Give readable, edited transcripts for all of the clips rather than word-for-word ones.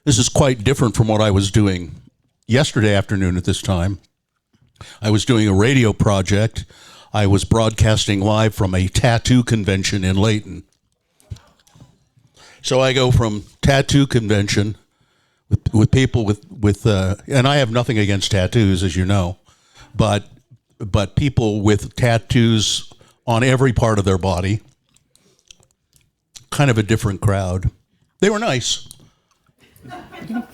This is quite different from what I was doing yesterday afternoon at this time. I was doing a radio project. I was broadcasting live from a tattoo convention in Layton. So I go from tattoo convention with people with and I have nothing against tattoos, as you know, but people with tattoos on every part of their body, kind of a different crowd. They were nice. I don't know.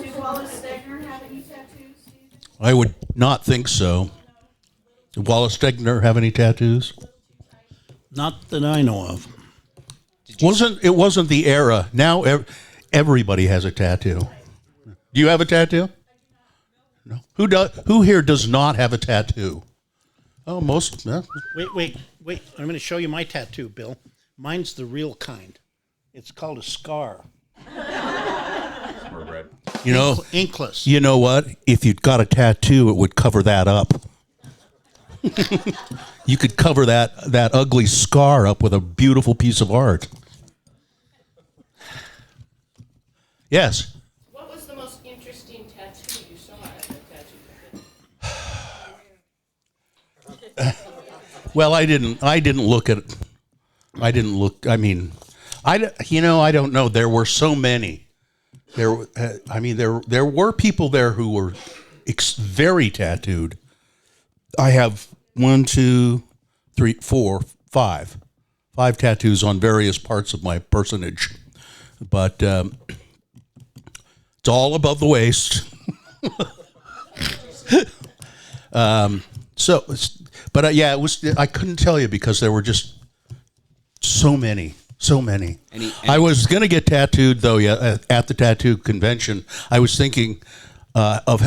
Did Wallace Stegner have any tattoos? I would not think so. Did Wallace Stegner have any tattoos? Not that I know of. It wasn't the era. Now everybody has a tattoo. Do you have a tattoo? No. Who here does not have a tattoo? Oh, most. Wait. I'm going to show you my tattoo, Bill. Mine's the real kind. It's called a scar. You know, Inkless. You know what? If you'd got a tattoo, it would cover that up. You could cover that ugly scar up with a beautiful piece of art. Yes. What was the most interesting tattoo you saw at the tattoo convention? Well, I didn't look at it. I don't know. There were so many. There were people there who were very tattooed. I have 1, 2, 3, 4, 5 tattoos on various parts of my personage, but it's all above the waist. It was. I couldn't tell you because there were just so many. I was going to get tattooed though. Yeah, at the tattoo convention, I was thinking of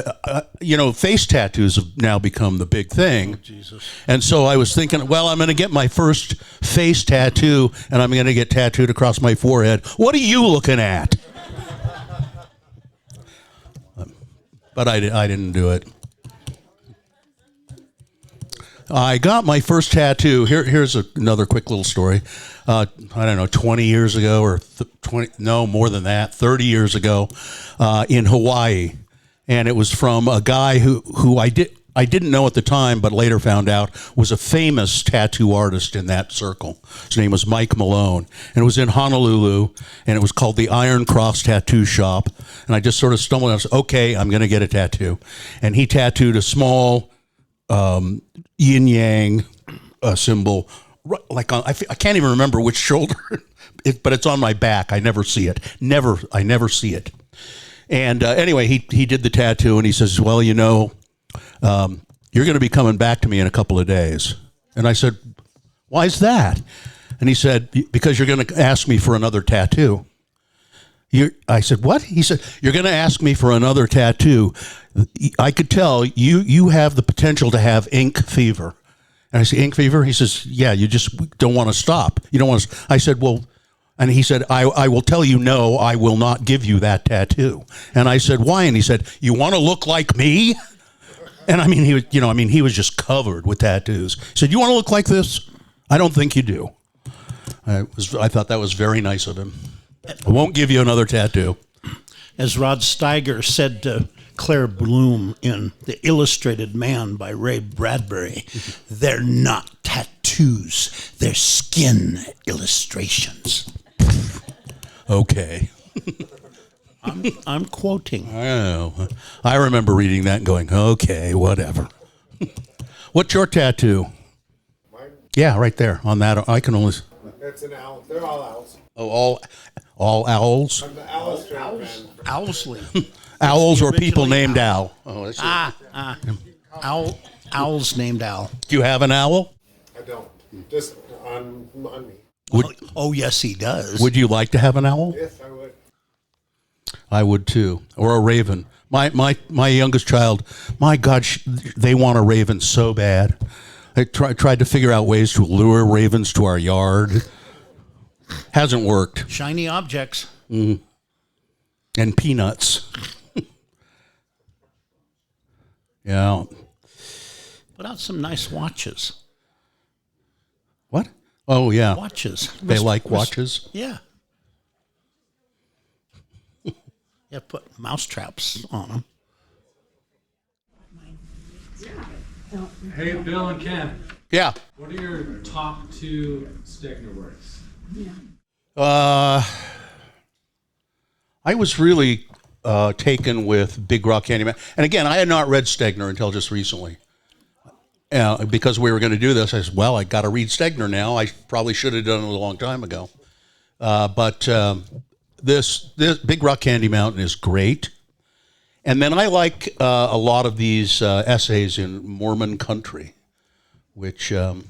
face tattoos have now become the big thing. Oh, Jesus. And so I was thinking, well, I'm going to get my first face tattoo, and I'm going to get tattooed across my forehead. What are you looking at? But I didn't do it. I got my first tattoo. Here's another quick little story. I don't know, 20 years ago or 30 years ago in Hawaii. And it was from a guy who I didn't know at the time, but later found out was a famous tattoo artist in that circle. His name was Mike Malone. And it was in Honolulu, and it was called the Iron Cross Tattoo Shop. And I just sort of stumbled and I said, okay, I'm going to get a tattoo. And he tattooed a small yin-yang symbol, like I can't even remember which shoulder, but it's on my back. I never see it. I never see it. And anyway, he did the tattoo, and he says, well, you're going to be coming back to me in a couple of days. And I said, why is that? And he said, because you're going to ask me for another tattoo. I said, what? He said, you're going to ask me for another tattoo. I could tell you have the potential to have ink fever. And I said, ink fever? He says, yeah, you just don't want to stop. You don't want to. I said, well, and he said, I will tell you no, I will not give you that tattoo. And I said, why? And he said, you want to look like me? And he was just covered with tattoos. He said, you want to look like this? I don't think you do. I thought that was very nice of him. I won't give you another tattoo. As Rod Steiger said to Claire Bloom in The Illustrated Man by Ray Bradbury, they're not tattoos, they're skin illustrations. Okay. I'm quoting. I know. I remember reading that and going, okay, whatever. What's your tattoo? Mine? Yeah, right there on that. I can only. It's an owl. They're all owls. Oh, all owls? I'm the owl strip man. Owlsley. Owls or people named Al. Oh, I see. Owls named Al. Do you have an owl? I don't. Just on me. Oh, yes, he does. Would you like to have an owl? Yes, I would. I would too, or a raven. My youngest child, my God, they want a raven so bad. I tried to figure out ways to lure ravens to our yard. Hasn't worked. Shiny objects. Mm. And peanuts. Yeah. Put out some nice watches. What? Oh, yeah. Watches. They like watches? Yeah. You have to put mouse traps on them. Hey, Bill and Ken, Yeah. what are your top 2 Stegner works? I was really taken with Big Rock Candyman. And again, I had not read Stegner until just recently. Because we were going to do this, I said, well, I got to read Stegner now. I probably should have done it a long time ago. But this Big Rock Candy Mountain is great. And then I like a lot of these essays in Mormon country, which an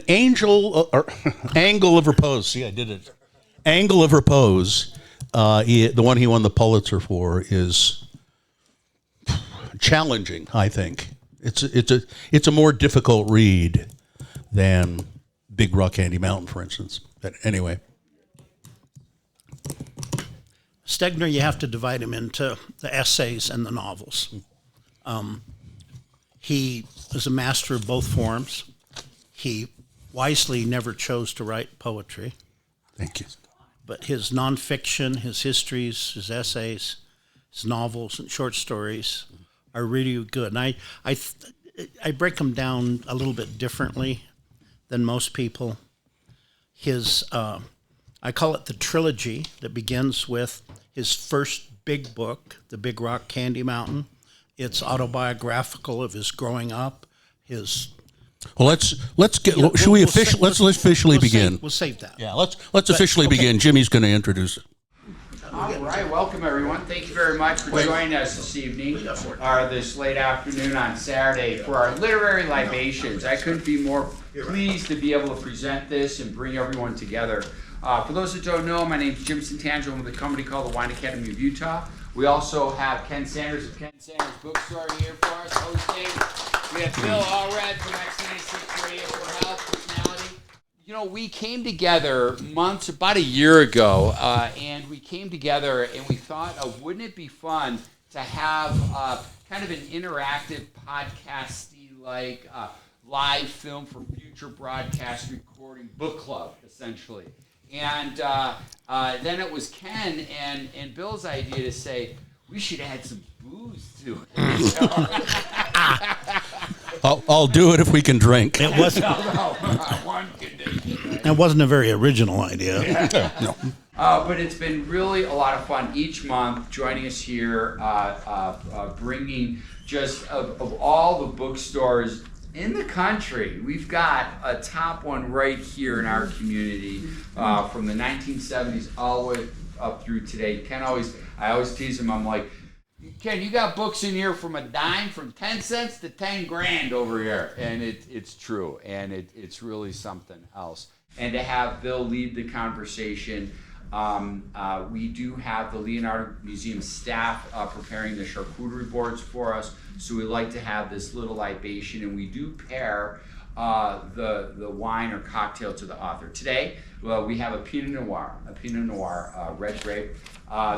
Angle of Repose. See, I did it. Angle of Repose, the one he won the Pulitzer for, is challenging. I think it's a more difficult read than Big Rock Candy Mountain, for instance. But anyway. Stegner, you have to divide him into the essays and the novels. He is a master of both forms. He wisely never chose to write poetry. Thank you. But his nonfiction, his histories, his essays, his novels and short stories are really good. And I break them down a little bit differently than most people. His I call it the trilogy that begins with his first big book, The Big Rock Candy Mountain. It's autobiographical of his growing up. Well, let's get. Should we officially? Let's officially begin. We'll save that. Yeah, let's officially begin. Jimmy's going to introduce it. All right, welcome everyone. Thank you very much for joining us this evening, or this late afternoon on Saturday for our literary libations. I couldn't be more pleased to be able to present this and bring everyone together. For those that don't know, my name is Jim Santangelo. I'm with a company called the Wine Academy of Utah. We also have Ken Sanders of Ken Sanders Bookstore here for us hosting. We have Bill Allred from X96 Radio for Health Personality. You know, we came together about a year ago, and we came together and we thought, wouldn't it be fun to have kind of an interactive podcasty-like live film for future broadcast recording book club, essentially. And then it was Ken and Bill's idea to say, we should add some booze to it. I'll do it if we can drink. It wasn't. One condition. That wasn't a very original idea. No. But it's been really a lot of fun each month joining us here, bringing just of all the bookstores in the country. We've got a top one right here in our community from the 1970s all the way up through today. I always tease him, I'm like, Ken, you got books in here from a dime, from 10 cents to 10 grand over here. And it's true, and it's really something else. And to have Bill lead the conversation, we do have the Leonardo Museum staff preparing the charcuterie boards for us. So we like to have this little libation, and we do pair the wine or cocktail to the author. Today, we have a Pinot Noir red grape.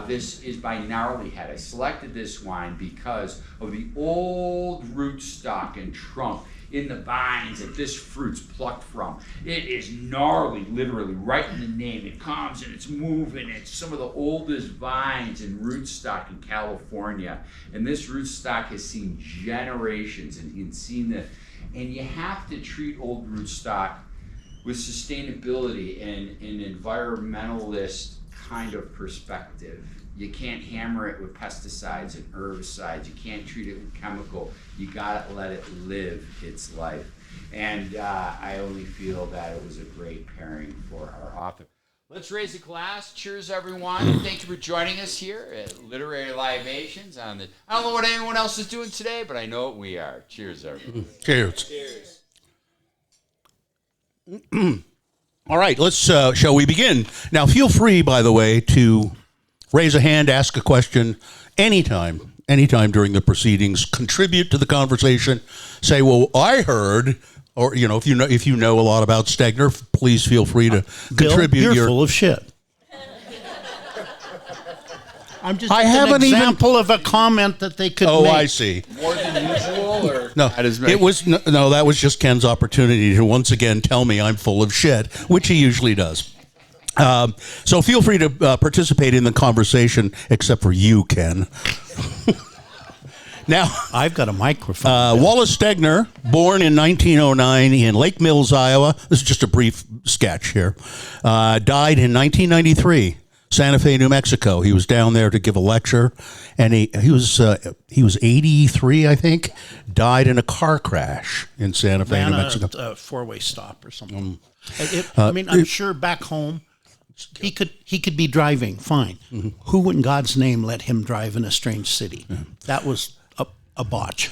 This is by Gnarly Head. I selected this wine because of the old rootstock and trunk in the vines that this fruit's plucked from. It is gnarly, literally, right in the name. It comes and it's moving. It's some of the oldest vines and rootstock in California. And this rootstock has seen generations and you have to treat old rootstock with sustainability and an environmentalist kind of perspective. You can't hammer it with pesticides and herbicides. You can't treat it with chemical. You gotta let it live its life. And I only feel that it was a great pairing for our author. Let's raise a glass. Cheers, everyone. Thank you for joining us here at Literary Libations. I don't know what anyone else is doing today, but I know what we are. Cheers, everyone. Cheers. Cheers. All right, shall we begin? Now, feel free, by the way, to raise a hand, ask a question anytime during the proceedings. Contribute to the conversation. Say, well, I heard, or if you know a lot about Stegner, please feel free to contribute. Bill, you're full of shit. I'm just I an haven't example of a comment that they could make. Oh, I see. More than usual, or No, it was no. That was just Ken's opportunity to once again tell me I'm full of shit, which he usually does. So feel free to participate in the conversation, except for you, Ken. Now, I've got a microphone. Wallace Stegner, born in 1909 in Lake Mills, Iowa. This is just a brief sketch here. Died in 1993, Santa Fe, New Mexico. He was down there to give a lecture, and he was 83, I think. Died in a car crash in Santa Fe, New Mexico. A four-way stop or something. I'm sure back home he could be driving fine. Mm-hmm. Who in God's name let him drive in a strange city? Yeah. That was a botch.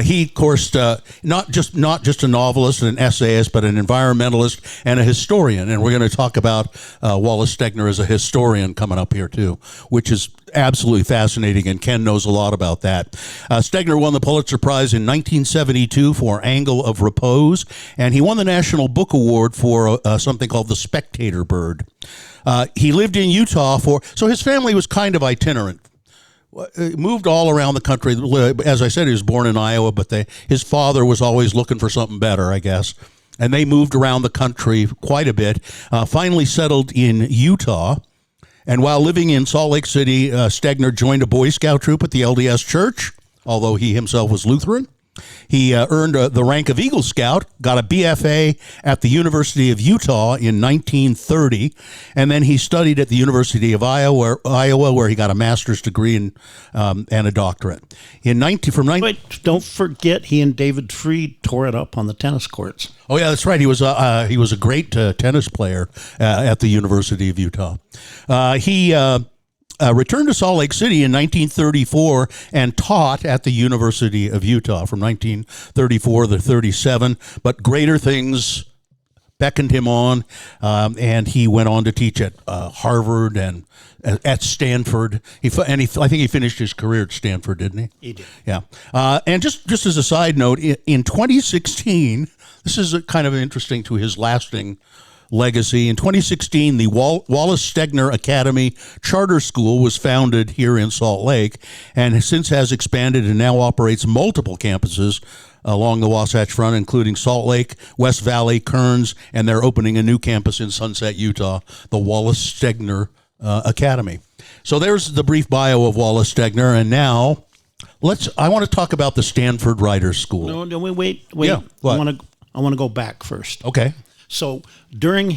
He, of course, not just a novelist and an essayist, but an environmentalist and a historian. And we're going to talk about Wallace Stegner as a historian coming up here, too, which is absolutely fascinating, and Ken knows a lot about that. Stegner won the Pulitzer Prize in 1972 for Angle of Repose, and he won the National Book Award for something called The Spectator Bird. He lived in Utah so his family was kind of itinerant. Moved all around the country. As I said, he was born in Iowa, but his father was always looking for something better, I guess. And they moved around the country quite a bit, finally settled in Utah. And while living in Salt Lake City, Stegner joined a Boy Scout troop at the LDS Church, although he himself was Lutheran. He earned the rank of Eagle Scout, got a BFA at the University of Utah in 1930, and then he studied at the University of Iowa, where he got a master's degree and a doctorate. Wait, don't forget he and David Freed tore it up on the tennis courts. Oh yeah, that's right. He was a great tennis player at the University of Utah. He returned to Salt Lake City in 1934 and taught at the University of Utah from 1934 to 37, but greater things beckoned him on, and he went on to teach at Harvard and at Stanford. I think he finished his career at Stanford, didn't he? He did. Yeah. And just as a side note, in 2016, this is kind of interesting to his lasting legacy. In 2016, the Wallace Stegner Academy Charter School was founded here in Salt Lake, and since has expanded and now operates multiple campuses along the Wasatch Front, including Salt Lake, West Valley, Kearns, and they're opening a new campus in Sunset, Utah, the Wallace Stegner Academy. So there's the brief bio of Wallace Stegner, and now I want to talk about the Stanford Writers' School. No, wait. Yeah, I want to go back first. Okay. So during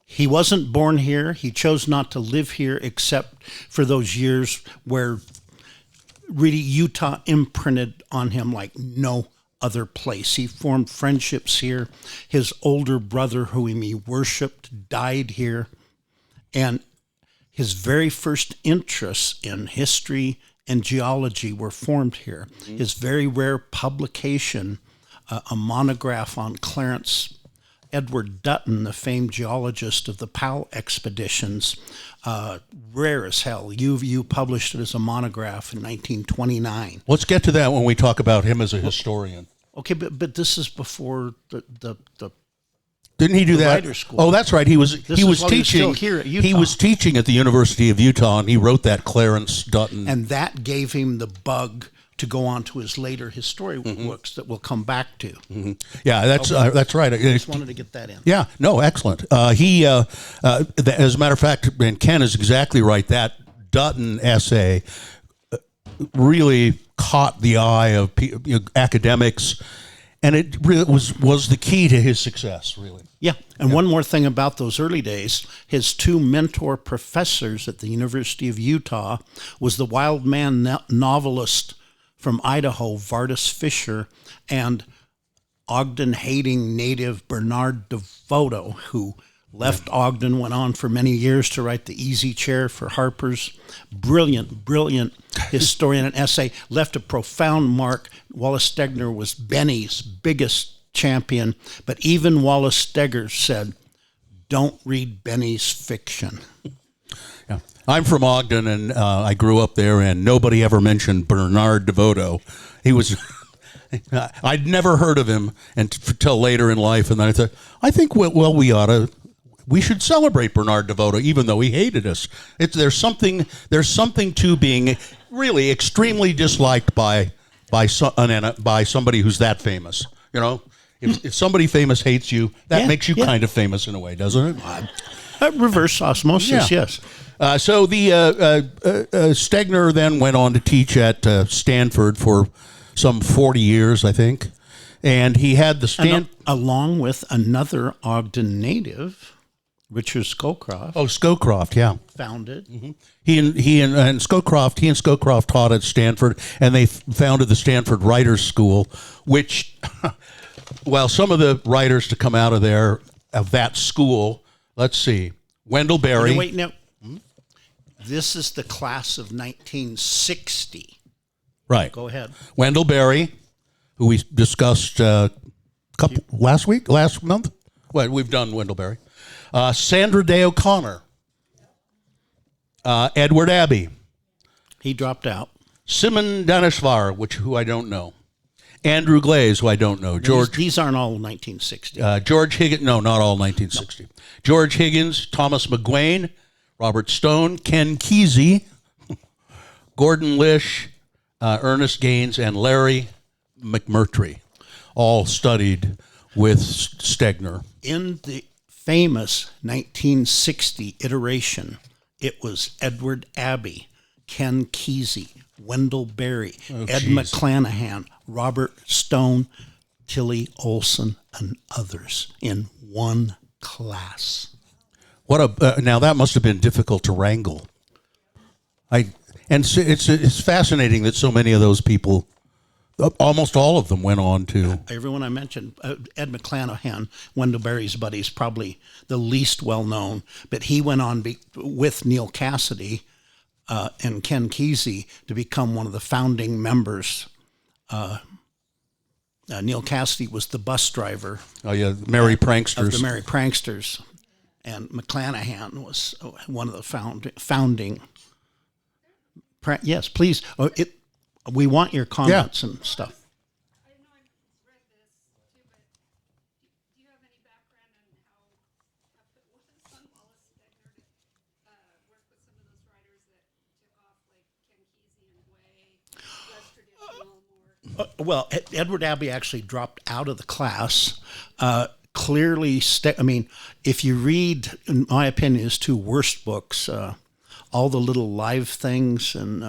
he wasn't born here. He chose not to live here except for those years where really Utah imprinted on him like no other place. He formed friendships here. His older brother, whom he worshipped, died here. And his very first interests in history and geology were formed here. Mm-hmm. His very rare publication, a monograph on Clarence Edward Dutton, the famed geologist of the Powell expeditions, rare as hell. You published it as a monograph in 1929. Let's get to that when we talk about him as a historian. Okay, but this is before the Didn't he do that? Writer's School. Oh, that's right. He was teaching. He was still here at Utah. He was teaching at the University of Utah, and he wrote that Clarence Dutton. And that gave him the bug to go on to his later history books that we'll come back to. Mm-hmm. Yeah, that's right. I just wanted to get that in. Yeah, no, excellent. As a matter of fact, and Ken is exactly right, that Dutton essay really caught the eye of academics, and it really was the key to his success, really. Yeah, and one more thing about those early days, his two mentor professors at the University of Utah was the wild man novelist from Idaho, Vardis Fisher, and Ogden-hating native Bernard DeVoto, who left Ogden, went on for many years to write The Easy Chair for Harper's. Brilliant historian and essay, left a profound mark. Wallace Stegner was Benny's biggest champion, but even Wallace Stegner said, don't read Benny's fiction. Yeah. I'm from Ogden, and I grew up there, and nobody ever mentioned Bernard DeVoto. He was... I'd never heard of him until later in life, and then I thought, I think, we should celebrate Bernard DeVoto, even though he hated us. There's something to being really extremely disliked by somebody who's that famous. You know, if somebody famous hates you, that makes you kind of famous in a way, doesn't it? Reverse osmosis, Yeah. yes. So the Stegner then went on to teach at Stanford for some 40 years, I think. And he had the Along with another Ogden native, Richard Scowcroft, Scowcroft, yeah. founded. He and Scowcroft taught at Stanford, and they founded the Stanford Writers School, which, well, some of the writers to come out of that school, let's see, Wendell Berry. Wait, now. This is the class of 1960. Right. Go ahead. Wendell Berry, who we discussed last month. Well, we've done Wendell Berry. Sandra Day O'Connor. Edward Abbey. He dropped out. Simon Daneshvar, who I don't know. Andrew Glaze, who I don't know. These aren't all 1960. George Higgins. No, not all 1960. No. George Higgins, Thomas McGuane, Robert Stone, Ken Kesey, Gordon Lish, Ernest Gaines, and Larry McMurtry all studied with Stegner. In the famous 1960 iteration, it was Edward Abbey, Ken Kesey, Wendell Berry, Ed McClanahan, Robert Stone, Tilly Olson, and others in one class. Now that must have been difficult to wrangle. It's fascinating that so many of those people, almost all of them, went on to. Everyone I mentioned, Ed McClanahan, Wendell Berry's buddy, is probably the least well known, but he went on with Neil Cassidy and Ken Kesey to become one of the founding members. Neil Cassidy was the bus driver. Oh yeah, Merry Pranksters. Of the Merry Pranksters, and McClanahan was one of the founding. Yes, please. We want your comments and stuff. I know I've read this too, but do you have any background on how it was on Wallace Stegner to work with some of those writers that took off, like Ken Kesey and Way, less traditional, more? Well, Edward Abbey actually dropped out of the class. Clearly, if you read, in my opinion, his two worst books, All the Little Live Things, and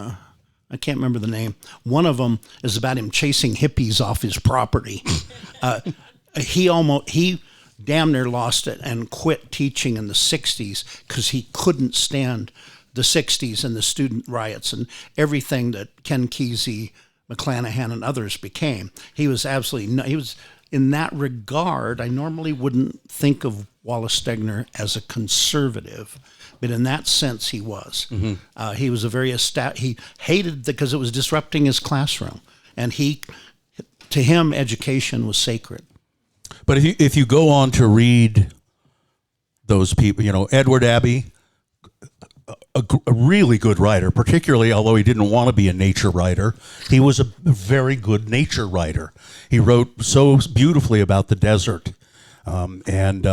I can't remember the name. One of them is about him chasing hippies off his property. He damn near lost it and quit teaching in the 60s because he couldn't stand the 60s and the student riots and everything that Ken Kesey, McClanahan, and others became. He was in that regard, I normally wouldn't think of Wallace Stegner as a conservative, but in that sense he was. Mm-hmm. He was he hated because it was disrupting his classroom, and to him education was sacred. But if you go on to read those people, Edward Abbey, a really good writer, particularly although he didn't want to be a nature writer, he was a very good nature writer. He wrote so beautifully about the desert, and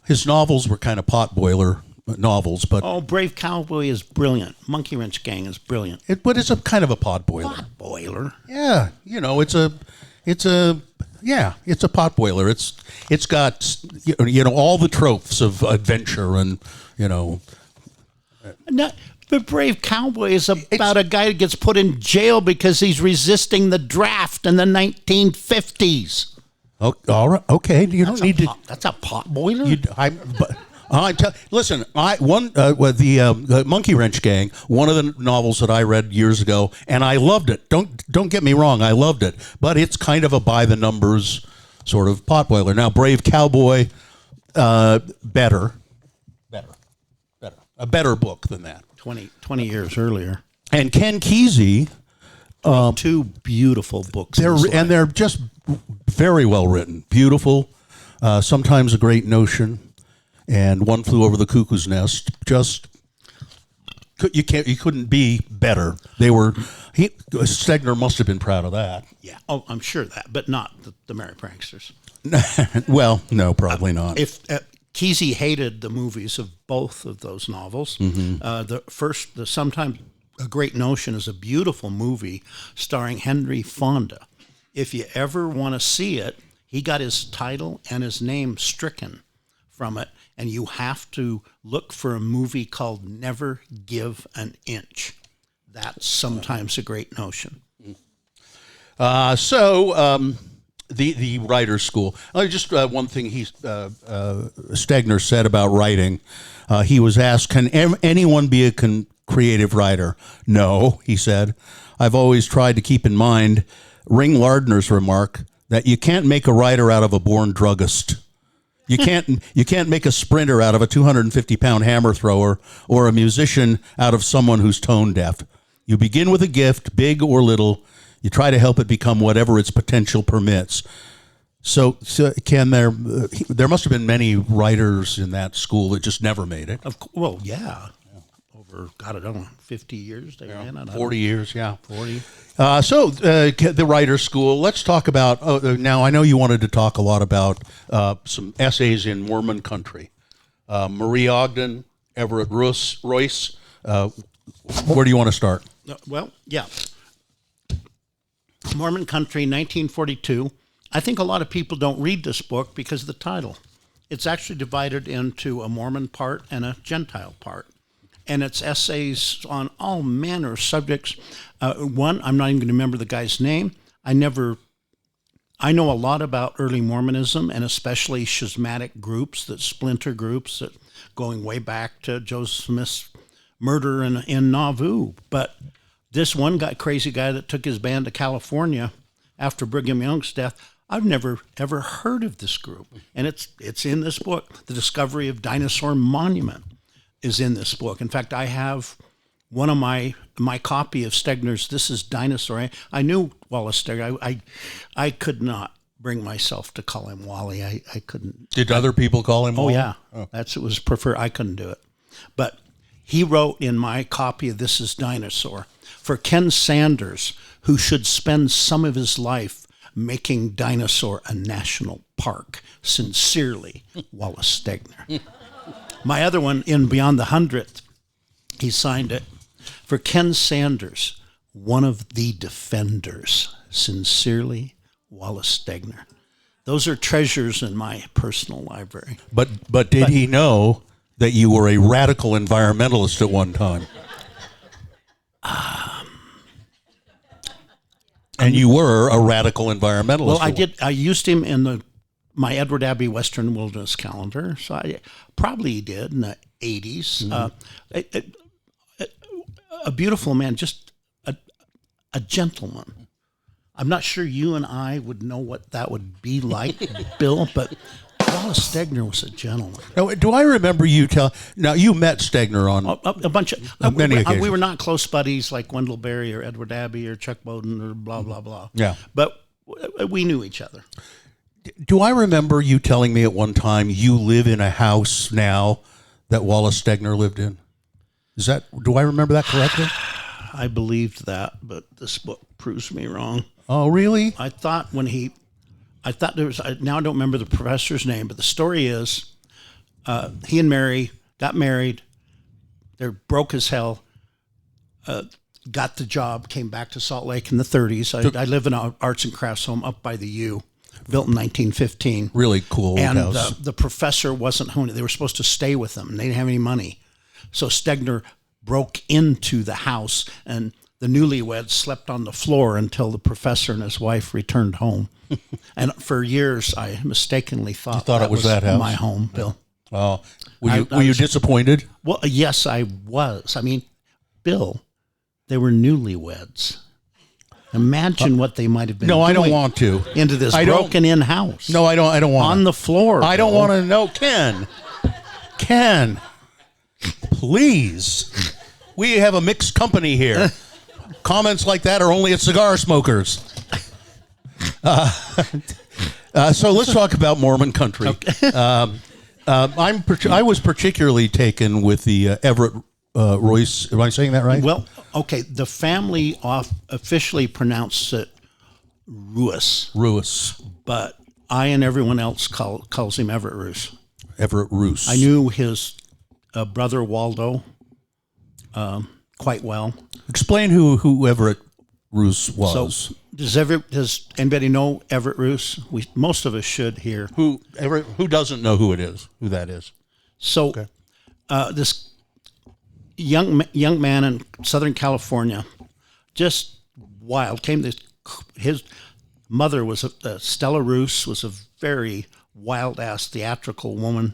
his novels were kind of potboiler novels. But Brave Cowboy is brilliant. Monkey Wrench Gang is brilliant. But it's a kind of a potboiler. Potboiler. Yeah, it's a potboiler. It's got all the tropes of adventure and No, but Brave Cowboy is about a guy that gets put in jail because he's resisting the draft in the 1950s. Oh, all right, okay. You don't need to. That's a potboiler. Listen. The Monkey Wrench Gang, one of the novels that I read years ago, and I loved it. Don't get me wrong, I loved it, but it's kind of a by the numbers sort of potboiler. Now, Brave Cowboy, better, a better book than that. 20 years earlier. And Ken Kesey, two beautiful books. They're just very well written, beautiful. Sometimes a great notion. And One Flew Over the Cuckoo's Nest. You couldn't be better. Stegner must have been proud of that. Yeah. Oh, I'm sure that, but not the Merry Pranksters. Well, no, probably not. If Kesey hated the movies of both of those novels. Mm-hmm. The Sometimes a Great Notion is a beautiful movie starring Henry Fonda. If you ever want to see it, he got his title and his name stricken from it, and you have to look for a movie called Never Give an Inch. That's sometimes a great notion. The writer's school. Just one thing Stegner said about writing. He was asked, "Can anyone be a creative writer?" "No," he said. "I've always tried to keep in mind Ring Lardner's remark that you can't make a writer out of a born druggist. You can't make a sprinter out of a 250-pound hammer thrower, or a musician out of someone who's tone deaf. You begin with a gift, big or little. You try to help it become whatever its potential permits." So Ken, there must have been many writers in that school that just never made it. Well, yeah. Over, God, I don't know, 50 years they ran it. 40 years, yeah. 40. The writer's school. Let's talk about, now I know you wanted to talk a lot about some essays in Mormon country. Marie Ogden, Everett Royce. Where do you want to start? Well, yeah. Mormon Country, 1942. I think a lot of people don't read this book because of the title. It's actually divided into a Mormon part and a Gentile part. And it's essays on all manner of subjects. One, I'm not even going to remember the guy's name. I know a lot about early Mormonism, and especially schismatic groups, that splinter groups, that going way back to Joseph Smith's murder in Nauvoo. But this one guy, crazy guy that took his band to California after Brigham Young's death, I've never ever heard of this group, and it's in this book. The discovery of Dinosaur Monument is in this book. In fact, I have one of my copy of Stegner's This Is Dinosaur. I knew Wallace Stegner. I could not bring myself to call him Wally. I couldn't. Did other people call him Wally? Yeah. It was preferred. I couldn't do it. But he wrote in my copy of This Is Dinosaur, "For Ken Sanders, who should spend some of his life making Dinosaur a national park. Sincerely, Wallace Stegner." My other one, in Beyond the 100th, he signed it. "For Ken Sanders, one of the defenders. Sincerely, Wallace Stegner." Those are treasures in my personal library. But did he know that you were a radical environmentalist at one time? And you were a radical environmentalist. Well, I did. I used him in my Edward Abbey Western Wilderness Calendar. So I probably did in the 80s. Mm-hmm. A beautiful man, just a gentleman. I'm not sure you and I would know what that would be like, Bill, but Wallace Stegner was a gentleman. Now, do I remember you Now, you met Stegner on a bunch of many occasions. We were not close buddies like Wendell Berry or Edward Abbey or Chuck Bowden or blah, blah, blah. Yeah. But we knew each other. Do I remember you telling me at one time you live in a house now that Wallace Stegner lived in? Do I remember that correctly? I believed that, but this book proves me wrong. Oh, really? I thought there was, now I don't remember the professor's name, but the story is he and Mary got married. They're broke as hell, got the job, came back to Salt Lake in the 30s. I live in an arts and crafts home up by the U, built in 1915. Really cool and house. The professor wasn't home. They were supposed to stay with them, and they didn't have any money. So Stegner broke into the house, and the newlyweds slept on the floor until the professor and his wife returned home. And for years, I mistakenly thought it was that house? My home, Bill. Oh, were you disappointed? Well, yes, I was. I mean, Bill, they were newlyweds. Imagine what they might have been. No, doing I don't want to. Into this broken-in house. No, I don't want on the floor. I don't want to know, Ken, please. We have a mixed company here. Comments like that are only at cigar smokers. So let's talk about Mormon country. Okay. I was particularly taken with the Everett Royce. Am I saying that right? Well, okay. The family officially pronounced it Ruis. Ruis. But I and everyone else calls him Everett Roos. Everett Roos. I knew his brother Waldo quite well. Explain who Everett Roos was. So does anybody know Everett Roos? Most of us should here. Who doesn't know who that is? So this young man in Southern California, just wild, his mother was Stella Roos, was a very wild-ass theatrical woman,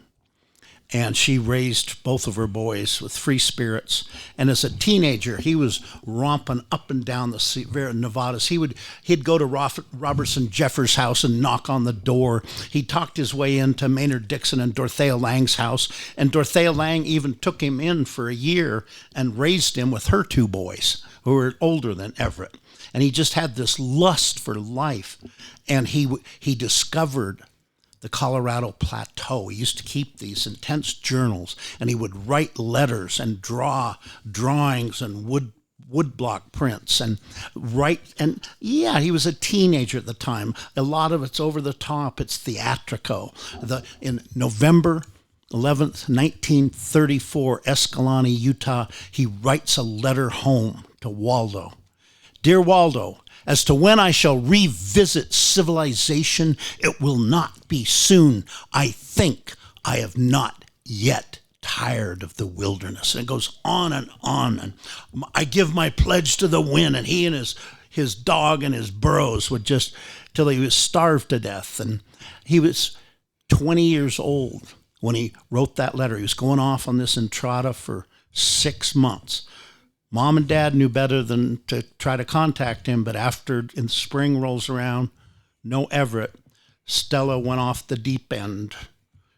and she raised both of her boys with free spirits. And as a teenager, he was romping up and down the Nevadas. He'd go to Robertson Jeffers' house and knock on the door. He talked his way into Maynard Dixon and Dorothea Lange's house, and Dorothea Lange even took him in for a year and raised him with her 2 boys, who were older than Everett. And he just had this lust for life, and he discovered the Colorado Plateau. He used to keep these intense journals, and he would write letters and draw drawings and woodblock prints and write. And yeah, he was a teenager at the time. A lot of it's over the top. It's theatrical. In November 11th, 1934, Escalante, Utah, he writes a letter home to Waldo. Dear Waldo, as to when I shall revisit civilization, it will not be soon. I think I have not yet tired of the wilderness. And it goes on. And I give my pledge to the wind. And he and his dog and his burros would just, till he was starved to death. And he was 20 years old when he wrote that letter. He was going off on this entrada for 6 months. Mom and Dad knew better than to try to contact him, but after in spring rolls around, no Everett, Stella went off the deep end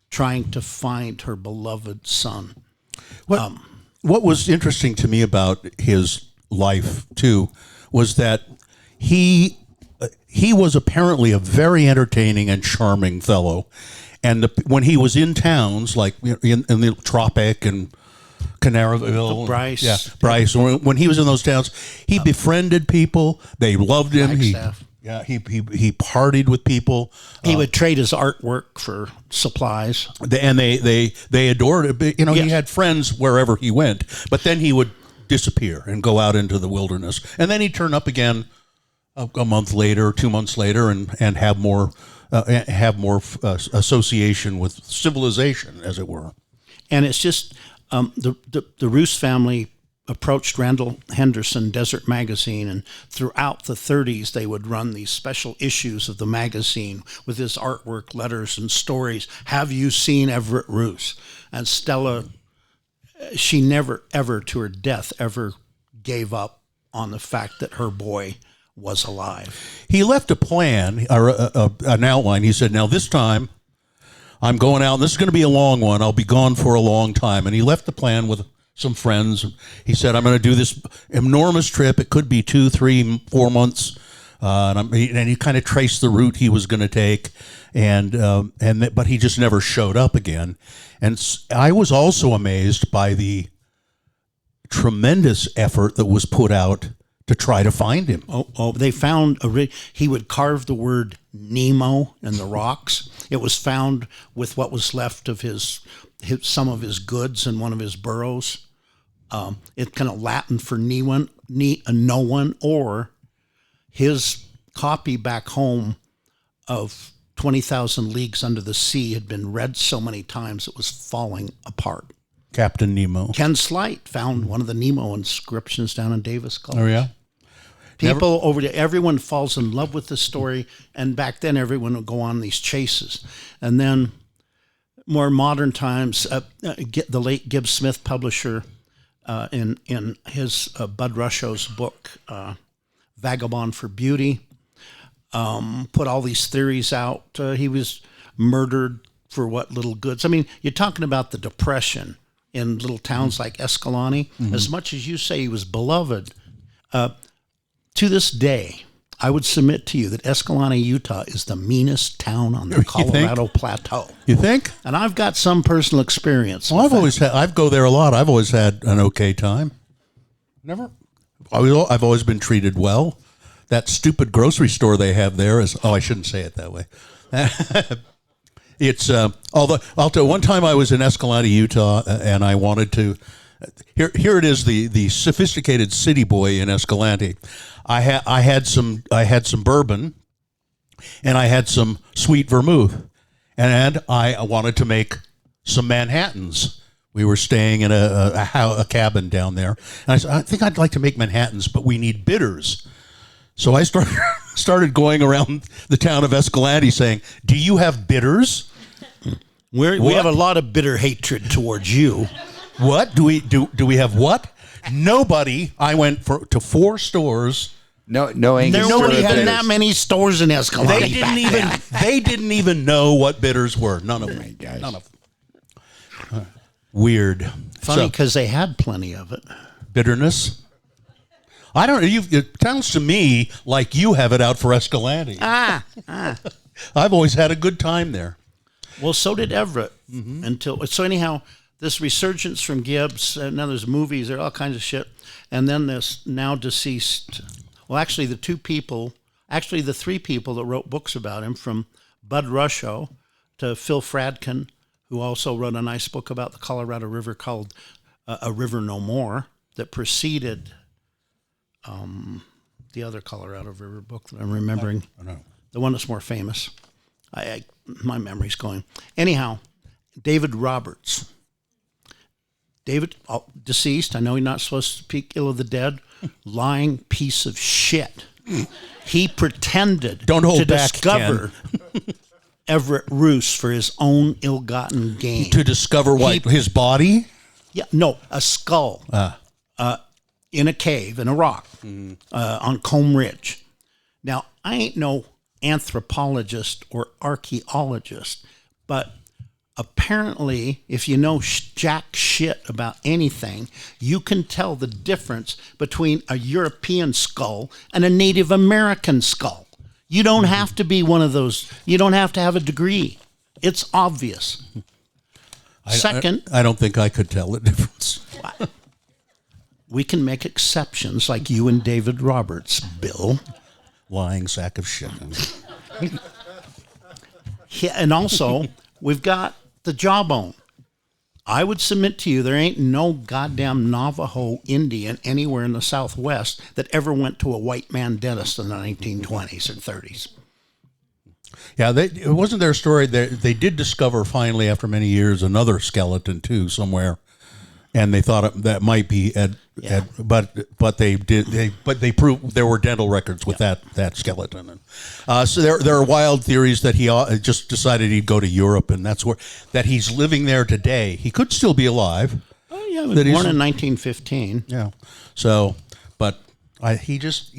trying to find her beloved son. What was interesting to me about his life, too, was that he was apparently a very entertaining and charming fellow. And when he was in towns, like in the Tropic and Canaveral, Bryce. Yeah, Bryce. When he was in those towns, he befriended people. They loved him. He partied with people. He would trade his artwork for supplies, and they adored it. You know, Yes. He had friends wherever he went. But then he would disappear and go out into the wilderness, and then he'd turn up again a month later, 2 months later, and have more association with civilization, as it were. and it's just. The Roos family approached Randall Henderson, Desert Magazine, and throughout the 30s they would run these special issues of the magazine with his artwork, letters, and stories. Have you seen Everett Roos? And Stella, she never, ever, to her death, ever gave up on the fact that her boy was alive. He left a plan, or an outline. He said, now this time, I'm going out, and this is going to be a long one. I'll be gone for a long time. And he left the plan with some friends. He said, I'm going to do this enormous trip. It could be 2, 3, 4 months. And he kind of traced the route he was going to take. But he just never showed up again. And I was also amazed by the tremendous effort that was put out to try to find him. They found he would carve the word Nemo in the rocks. It was found with what was left of some of his goods in one of his burrows. It's kind of Latin for no one, or his copy back home of 20,000 Leagues Under the Sea had been read so many times it was falling apart. Captain Nemo. Ken Slight found one of the Nemo inscriptions down in Davis Gulch. Oh, yeah? Everyone falls in love with the story, and back then everyone would go on these chases. And then more modern times, the late Gibbs Smith publisher, in his Bud Rusho's book, Vagabond for Beauty, put all these theories out. He was murdered for what little goods. I mean, you're talking about the Depression in little towns like Escalante. Mm-hmm. As much as you say he was beloved, to this day, I would submit to you that Escalante, Utah is the meanest town on the Colorado Plateau. You think? And I've got some personal experience. Well, I go there a lot. I've always had an okay time. I've always been treated well. That stupid grocery store they have there is, I shouldn't say it that way. It's, although I'll tell you, one time I was in Escalante, Utah, and I wanted to, here it is, the sophisticated city boy in Escalante. I had some bourbon, and I had some sweet vermouth, and I wanted to make some Manhattans. We were staying in a cabin down there. And I said, I think I'd like to make Manhattans, but we need bitters. So I started going around the town of Escalante saying, do you have bitters? We have a lot of bitter hatred towards you. What? Do we have what? Nobody. I went to 4 stores. No English. Nobody had bitters. that many stores in Escalante. They didn't even know what bitters were. None of them. gosh. None of them. Weird. Funny So, because they had plenty of it. bitterness. I don't. It sounds to me like you have it out for Escalante. I've always had a good time there. Well, so did Everett. So anyhow, this resurgence from Gibbs. Now there's movies. There are all kinds of shit. And then this now deceased. Well, actually, the 3 people that wrote books about him, from Bud Rusho to Phil Fradkin, who also wrote a nice book about the Colorado River called A River No More, that preceded the other Colorado River book that I'm remembering. The one that's more famous. My memory's going. Anyhow, David Roberts. David, deceased. I know he's not supposed to speak ill of the dead. Lying piece of shit. He pretended Don't hold to back, discover Everett Roos for his own ill-gotten gain. To discover what? His body? Yeah, no, a skull in a cave, in a rock, on Combe Ridge. Now, I ain't no anthropologist or archaeologist, but apparently, if you know jack shit about anything, you can tell the difference between a European skull and a Native American skull. You don't have to be one of those. You don't have to have a degree. It's obvious. Second, I don't think I could tell the difference. we can make exceptions like you and David Roberts, Bill. Lying sack of shit. Yeah, and also, we've got the jawbone. I would submit to you there ain't no goddamn Navajo Indian anywhere in the Southwest that ever went to a white man dentist in the 1920s or 30s. Yeah, it wasn't their story. They did discover finally, after many years, another skeleton too somewhere, and they thought that might be but they proved there were dental records with that skeleton. And, so there are wild theories that he just decided he'd go to Europe, and that he's living there today. He could still be alive. Oh yeah, he was born in 1915. Yeah. So, but he just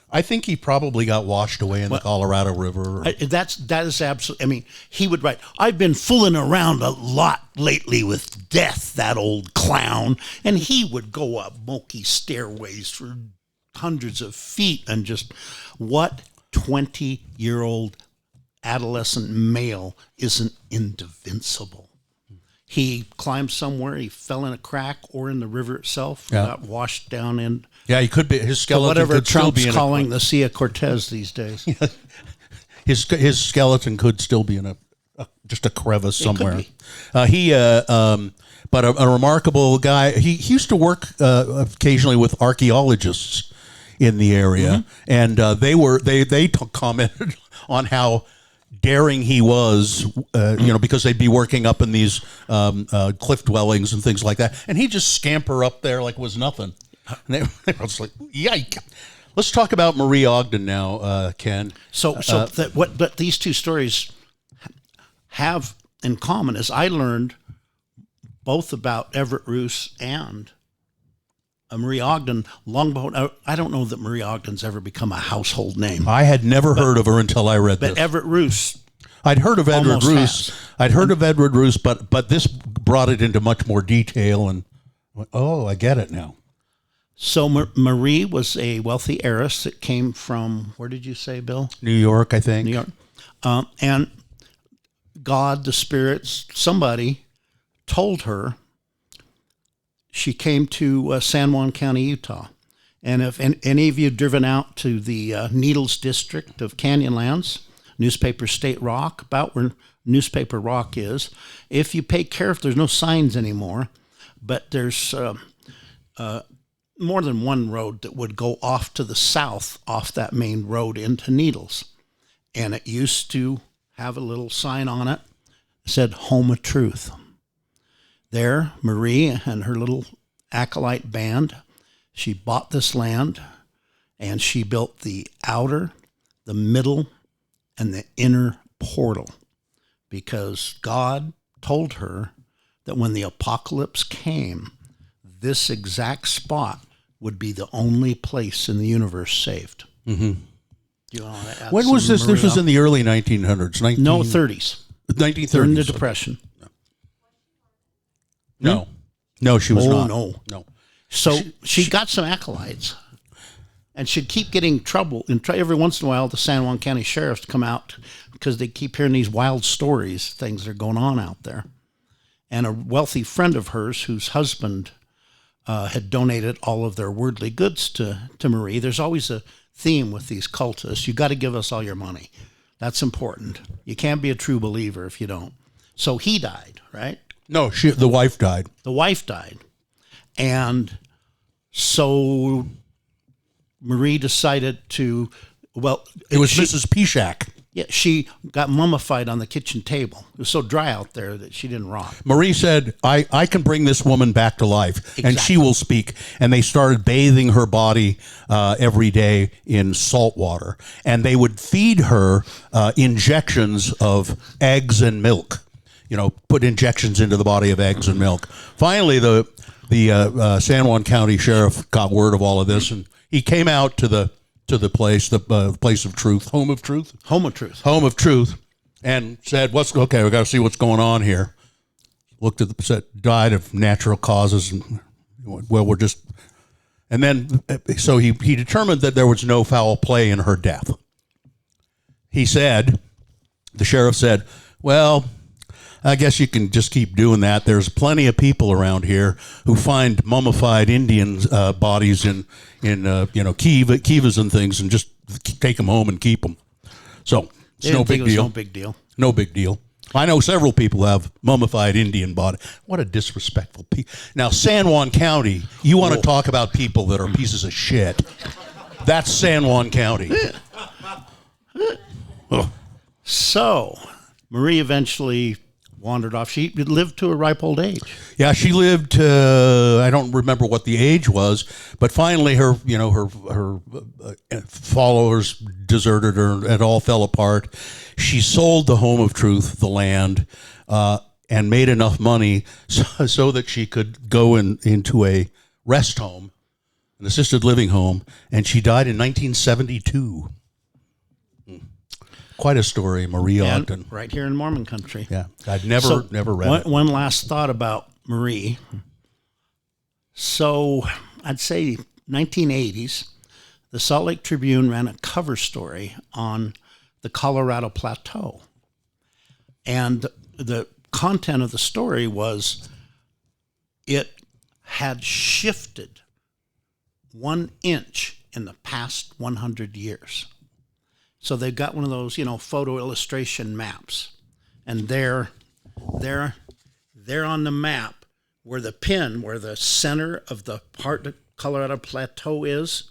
I think he probably got washed away in the Colorado River. That is absolutely. I mean, he would write, "I've been fooling around a lot lately with death, that old clown," and he would go up bulky stairways for hundreds of feet, and just what 20-year-old adolescent male isn't invincible? He climbed somewhere, he fell in a crack or in the river itself, got washed down in. Yeah, he could be. His skeleton whatever could still Trump's be in calling the Sea of Cortez these days. His skeleton could still be in just a crevice somewhere. But a remarkable guy. He used to work occasionally with archaeologists in the area, and they commented on how daring he was, because they'd be working up in these cliff dwellings and things like that, and he'd just scamper up there like it was nothing. And they were just like, yike. Let's talk about Marie Ogden now, Ken. What these two stories have in common is I learned both about Everett Roos and Marie Ogden long before. I don't know that Marie Ogden's ever become a household name. I had never heard of her until I read this. But Everett Roos. I'd heard of Edward Roos. I'd heard of Edward Roos, but this brought it into much more detail. And I get it now. So Marie was a wealthy heiress that came from, where did you say, Bill? New York, I think. New York. And God, the spirits, somebody told her she came to San Juan County, Utah. And if any of you have driven out to the Needles District of Canyonlands, Newspaper State Rock, about where Newspaper Rock is, if you pay care, there's no signs anymore, but there's more than one road that would go off to the south off that main road into Needles. And it used to have a little sign on it that said Home of Truth. There, Marie and her little acolyte band, she bought this land, and she built the outer, the middle, and the inner portal, because God told her that when the apocalypse came, this exact spot would be the only place in the universe saved. Mm-hmm. Do you want to add When was some this? This was Maria? in the early 1900s. No, 30s. 1930s. During the Depression. No. No, she was not. No. So she got some acolytes, and she'd keep getting trouble. And every once in a while, the San Juan County sheriffs come out because they keep hearing these wild stories, things that are going on out there. And a wealthy friend of hers, whose husband had donated all of their worldly goods to Marie. There's always a theme with these cultists. You got to give us all your money. That's important. You can't be a true believer if you don't. So he died, right? No, the wife died. The wife died. And so Marie decided to, It was Mrs. Pishak. Yeah, she got mummified on the kitchen table. It was so dry out there that she didn't rot. Marie said, I can bring this woman back to life, and she Exactly. will speak. And they started bathing her body every day in salt water. And they would feed her injections of eggs and milk. Put injections into the body of eggs and milk. Finally, the San Juan County sheriff got word of all of this, and he came out to the place, the place of truth, home of truth, Home of truth. and said, okay? We got to see what's going on here. Looked at said died of natural causes, and and then so he determined that there was no foul play in her death. The sheriff said, well, I guess you can just keep doing that. There's plenty of people around here who find mummified Indian bodies in kivas and things, and just take them home and keep them. So it's no big deal. No big deal. No big deal. I know several people have mummified Indian body. What a disrespectful people. Now, San Juan County, you want to talk about people that are pieces of shit. That's San Juan County. So Marie eventually wandered off. She lived to a ripe old age. Yeah, she lived. I don't remember what the age was, but finally, her followers deserted her. It all fell apart. She sold the home of truth, the land, and made enough money so that she could go into a rest home, an assisted living home, and she died in 1972. Quite a story, Marie Ogden. Right here in Mormon country. Yeah, I'd never read it. One last thought about Marie. So I'd say 1980s, the Salt Lake Tribune ran a cover story on the Colorado Plateau. And the content of the story was it had shifted 1 inch in the past 100 years. So they've got one of those, photo illustration maps. And there on the map, where the center of the part of Colorado Plateau it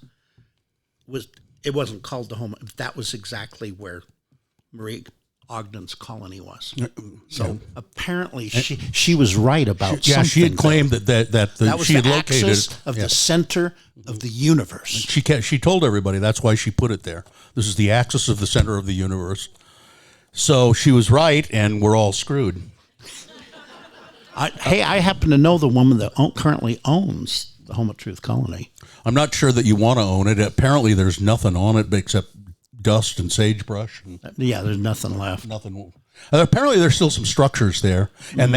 wasn't called the home. That was exactly where Marie Ogden's colony was. So apparently she was right about something. Yeah, she had claimed that was she had the located axis it. of the center of the universe. She told everybody that's why she put it there. This is the axis of the center of the universe. So she was right, and we're all screwed. I happen to know the woman that currently owns the Home of Truth Colony. I'm not sure that you want to own it. Apparently, there's nothing on it except dust and sagebrush. Yeah, there's nothing left. Nothing. Apparently, there's still some structures there, and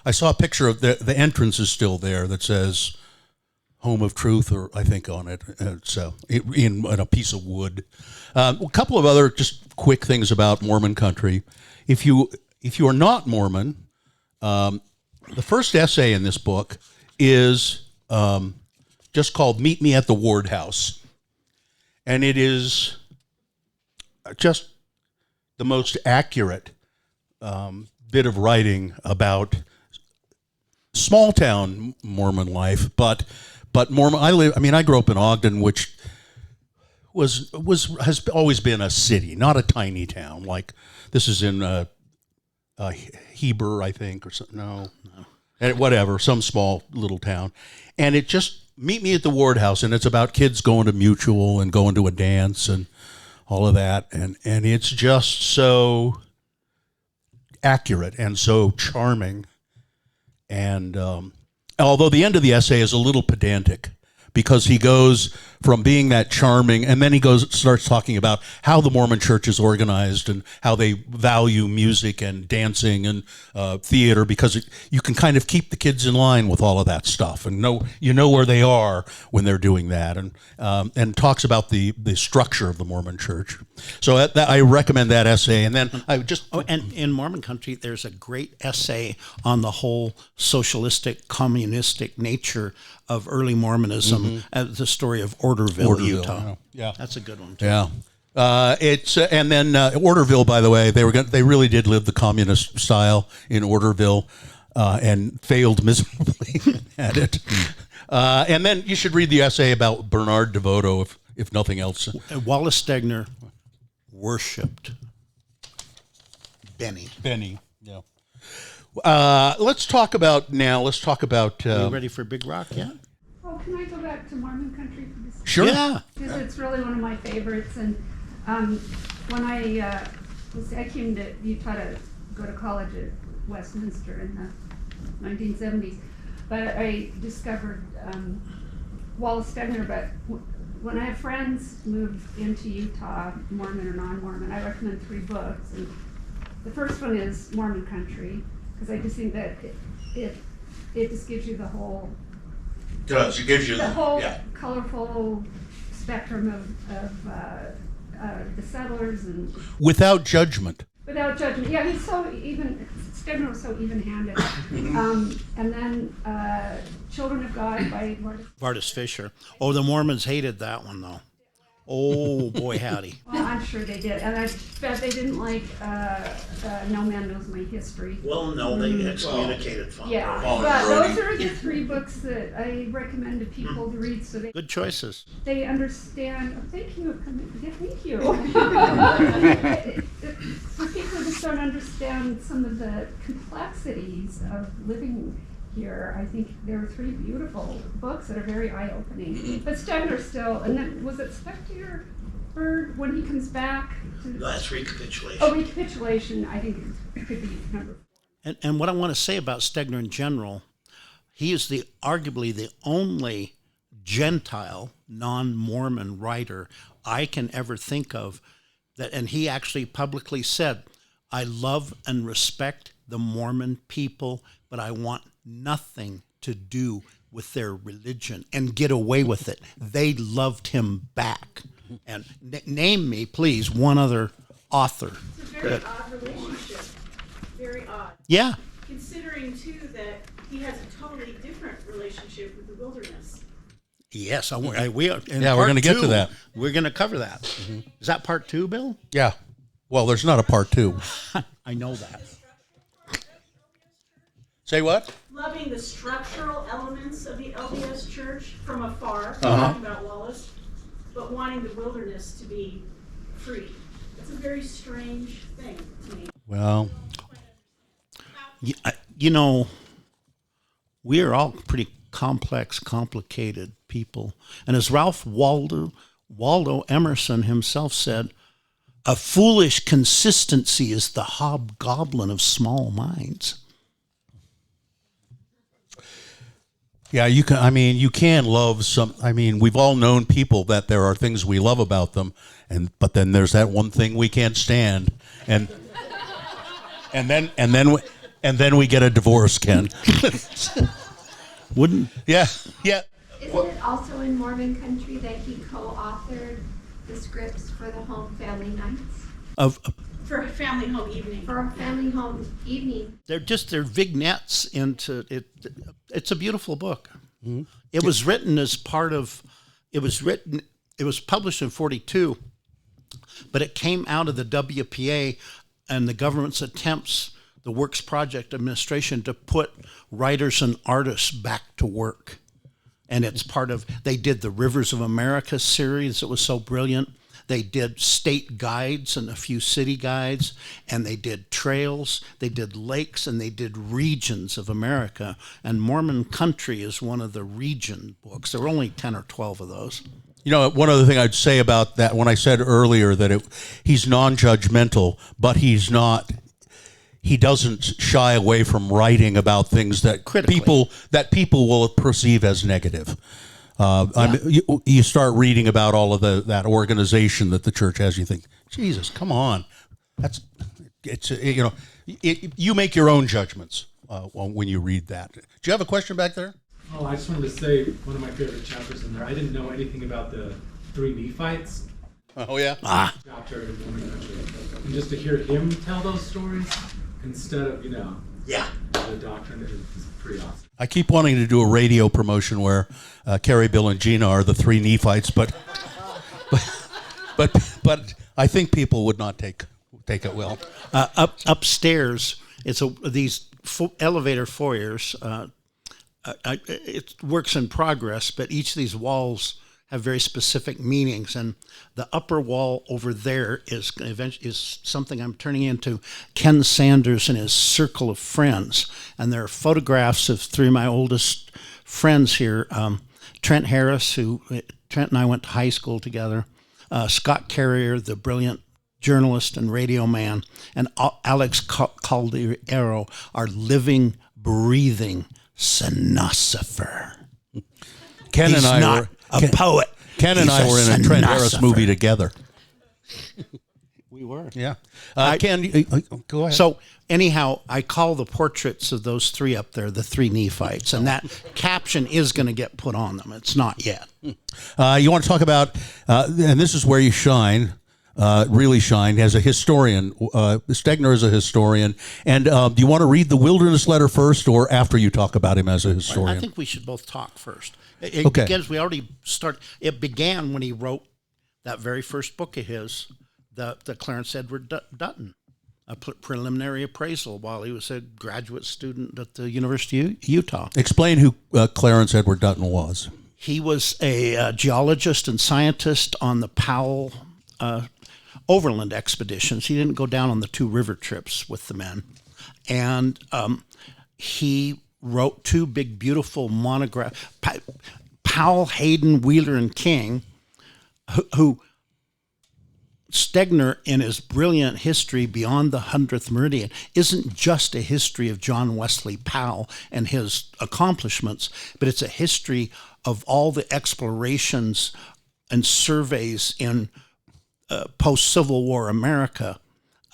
I saw a picture of the entrance is still there that says Home of Truth, or I think on it. So in a piece of wood. A couple of other just quick things about Mormon country. If you are not Mormon, the first essay in this book is just called "Meet Me at the Ward House," and it is just the most accurate bit of writing about small town Mormon life, but Mormon. I grew up in Ogden, which has always been a city, not a tiny town. Like this is in Heber, I think, or something. No, and whatever, some small little town, and it just meet me at the Ward House, and it's about kids going to Mutual and going to a dance and all of that, and it's just so accurate and so charming, and although the end of the essay is a little pedantic, because he goes from being that charming, and then he starts talking about how the Mormon Church is organized and how they value music and dancing and theater, because you can kind of keep the kids in line with all of that stuff and know where they are when they're doing that, and talks about the structure of the Mormon Church. So I recommend that essay, and then I just and in Mormon country, there's a great essay on the whole socialistic, communistic nature of early Mormonism, the story of Orderville, Utah. Yeah, that's a good one too. Yeah, it's and then Orderville. By the way, they really did live the communist style in Orderville, and failed miserably at it. And then you should read the essay about Bernard DeVoto, if nothing else. Wallace Stegner worshipped Benny. Yeah. Let's talk about. Are you ready for Big Rock yet? Oh, can I go back to Mormon country for this? Sure. Yeah. Because it's really one of my favorites. And when I came to Utah to go to college at Westminster in the 1970s, but I discovered Wallace Stegner. But when I have friends move into Utah, Mormon or non-Mormon, I recommend 3 books. And the first one is Mormon Country, because I just think that it just gives you the whole It gives you the whole colorful spectrum of the settlers, and without judgment. without judgment. Yeah, he's so even. Stegner was so even-handed. And then Children of God by Vardis Fisher. Oh, the Mormons hated that one though. Oh boy, howdy. Well, I'm sure they did, and I bet they didn't like No Man Knows My History. Well, no, they excommunicated Father. Yeah, Oh, but Brody. those are the 3 books that I recommend to people to read, so Good choices. they understand. Oh, thank you. Yeah, thank you. So people just don't understand some of the complexities of living here. I think there are 3 beautiful books that are very eye-opening. But Stegner still, and then was it Spectator Bird when he comes back? That's recapitulation. Oh, Recapitulation, I think it could be number 4. And what I want to say about Stegner in general, he is arguably the only Gentile, non-Mormon writer I can ever think of that, and he actually publicly said, I love and respect the Mormon people, but I want nothing to do with their religion, and get away with it. They loved him back. And name me, please, one other author. It's a very odd relationship. Very odd. Yeah. Considering, too, that he has a totally different relationship with the wilderness. Yes, we are. Yeah, we're going to get to that. We're going to cover that. Is that part 2, Bill? Yeah. Well, there's not a part 2. I know that. Say what? Loving the structural elements of the LDS church from afar, talking about Wallace, but wanting the wilderness to be free. It's a very strange thing to me. Well, You know, we are all pretty complex, complicated people. And as Ralph Waldo Emerson himself said, a foolish consistency is the hobgoblin of small minds. yeah, you can. I mean, you can love some. I mean, we've all known people that there are things we love about them, but then there's that one thing we can't stand, and then we get a divorce, Ken. Wouldn't Yeah. Isn't it also in Mormon country that he co-authored the scripts for the home family nights? For a family home evening. For a family home evening. they're vignettes into it. It's a beautiful book. Mm-hmm. It was written as part of. It was published in 1942, but it came out of the WPA and the government's attempts, the Works Project Administration, to put writers and artists back to work. And it's part of, they did the Rivers of America series. It was so brilliant. They did state guides and a few city guides, and they did trails, they did lakes, and they did regions of America. And Mormon Country is one of the region books. There were only 10 or 12 of those. You know, one other thing I'd say about that, when I said earlier that he's non-judgmental, but he doesn't shy away from writing about things that people will perceive as negative. You start reading about all of that organization that the church has, you think, Jesus, come on, you make your own judgments when you read that. Do you have a question back there? Oh, I just wanted to say one of my favorite chapters in there. I didn't know anything about the 3 Nephites. Oh yeah. Chapter in Mormon Country, and just to hear him tell those stories instead of the doctrine is pretty awesome. I keep wanting to do a radio promotion where Carrie, Bill, and Gina are the 3 Nephites, but I think people would not take it well. Upstairs, it's these elevator foyers. It works in progress, but each of these walls have very specific meanings, and the upper wall over there is something I'm turning into Ken Sanders and his circle of friends, and there are photographs of 3 of my oldest friends here. Trent Harris, Trent and I went to high school together, Scott Carrier, the brilliant journalist and radio man, and Alex Caldeiro, our living, breathing Synopsopher. Ken He's and I not were a poet. Ken and I were in a Trent Harris movie together. We were. Yeah. Ken, go ahead. So anyhow, I call the portraits of those 3 up there the 3 Nephites, and that caption is going to get put on them. It's not yet. You want to talk about, and this is where you shine, really shine, as a historian. Stegner is a historian. And do you want to read the Wilderness Letter first, or after you talk about him as a historian? I think we should both talk first. Okay. It began when he wrote that very first book of his, the Clarence Edward Dutton, a preliminary appraisal, while he was a graduate student at the University of Utah. Explain who Clarence Edward Dutton was. He was a geologist and scientist on the Powell overland expeditions. He didn't go down on the 2 river trips with the men. And he wrote 2 big, beautiful monographs. Powell, Hayden, Wheeler, and King, who Stegner, in his brilliant history Beyond the 100th Meridian, isn't just a history of John Wesley Powell and his accomplishments, but it's a history of all the explorations and surveys in post-Civil War America.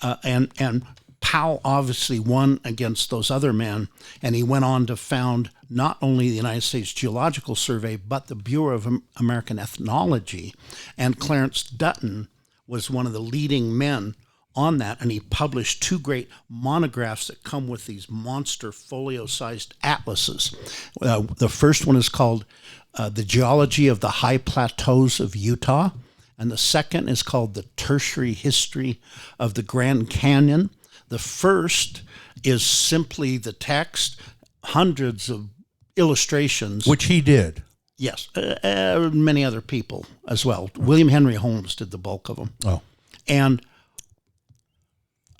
And Powell obviously won against those other men, and he went on to found not only the United States Geological Survey, but the Bureau of American Ethnology. And Clarence Dutton was one of the leading men on that, and he published 2 great monographs that come with these monster folio-sized atlases. The first one is called The Geology of the High Plateaus of Utah, and the second is called The Tertiary History of the Grand Canyon. The first is simply the text, hundreds of illustrations. Which he did. Yes, many other people as well. William Henry Holmes did the bulk of them. Oh. And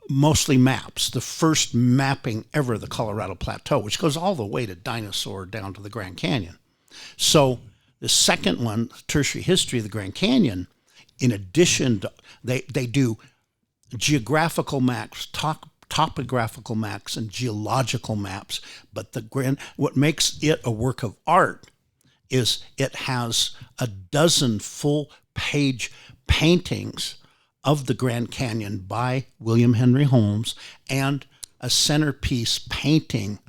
mostly maps, the first mapping ever of the Colorado Plateau, which goes all the way to Dinosaur down to the Grand Canyon. So the second one, Tertiary History of the Grand Canyon, in addition to, they do geographical maps, topographical maps, and geological maps. But what makes it a work of art is it has a dozen full-page paintings of the Grand Canyon by William Henry Holmes and a centerpiece painting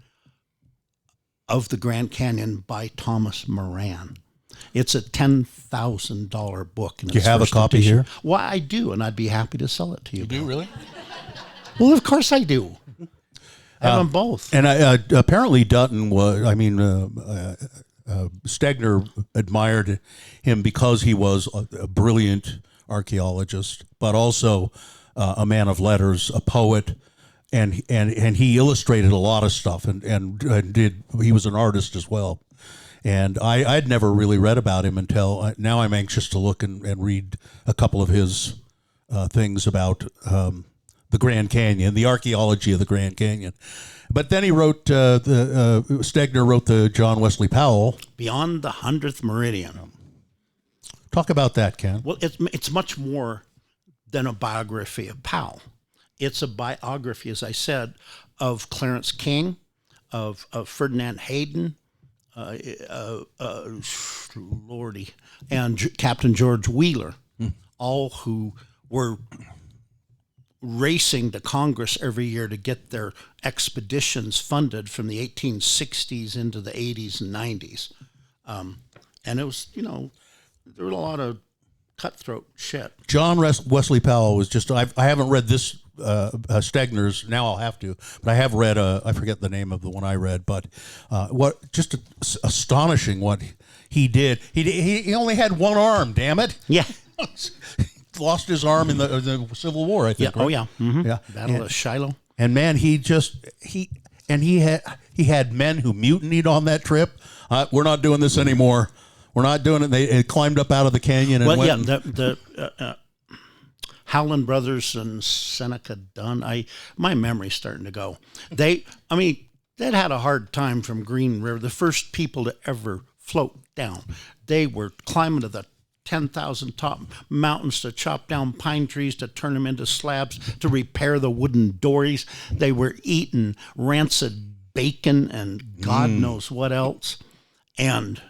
of the Grand Canyon by Thomas Moran. It's a $10,000 book. Do you have a copy here? Well, I do, and I'd be happy to sell it to you. You do, really? Well, of course I do. I have them both. And apparently Dutton was, Stegner admired him because he was a brilliant archaeologist, but also a man of letters, a poet, and he illustrated a lot of stuff, and he was an artist as well. And I'd never really read about him until now. I'm anxious to look and read a couple of his things about the Grand Canyon, the archaeology of the Grand Canyon. But then he wrote, Stegner wrote the John Wesley Powell. Beyond the 100th Meridian. Talk about that, Ken. Well, it's much more than a biography of Powell. It's a biography, as I said, of Clarence King, of Ferdinand Hayden, Lordy, and Captain George Wheeler, all who were racing to Congress every year to get their expeditions funded from the 1860s into the 80s and 90s. And it was, there were a lot of cutthroat shit. John Wesley Powell was just, I haven't read this Stegner's, now I'll have to, but I have read, I forget the name of the one I read, but astonishing what he did. He only had one arm, damn it. Yeah. Lost his arm in the Civil War, I think. Yeah. Right? Oh, yeah. Mm-hmm. Yeah. Battle of Shiloh. And man, he had men who mutinied on that trip. We're not doing this anymore. We're not doing it. They climbed up out of the canyon and went. The Howland brothers and Seneca Dunn. My memory's starting to go. They'd had a hard time from Green River. The first people to ever float down. They were climbing to the 10,000 top mountains to chop down pine trees, to turn them into slabs, to repair the wooden dories. They were eating rancid bacon and God knows what else. And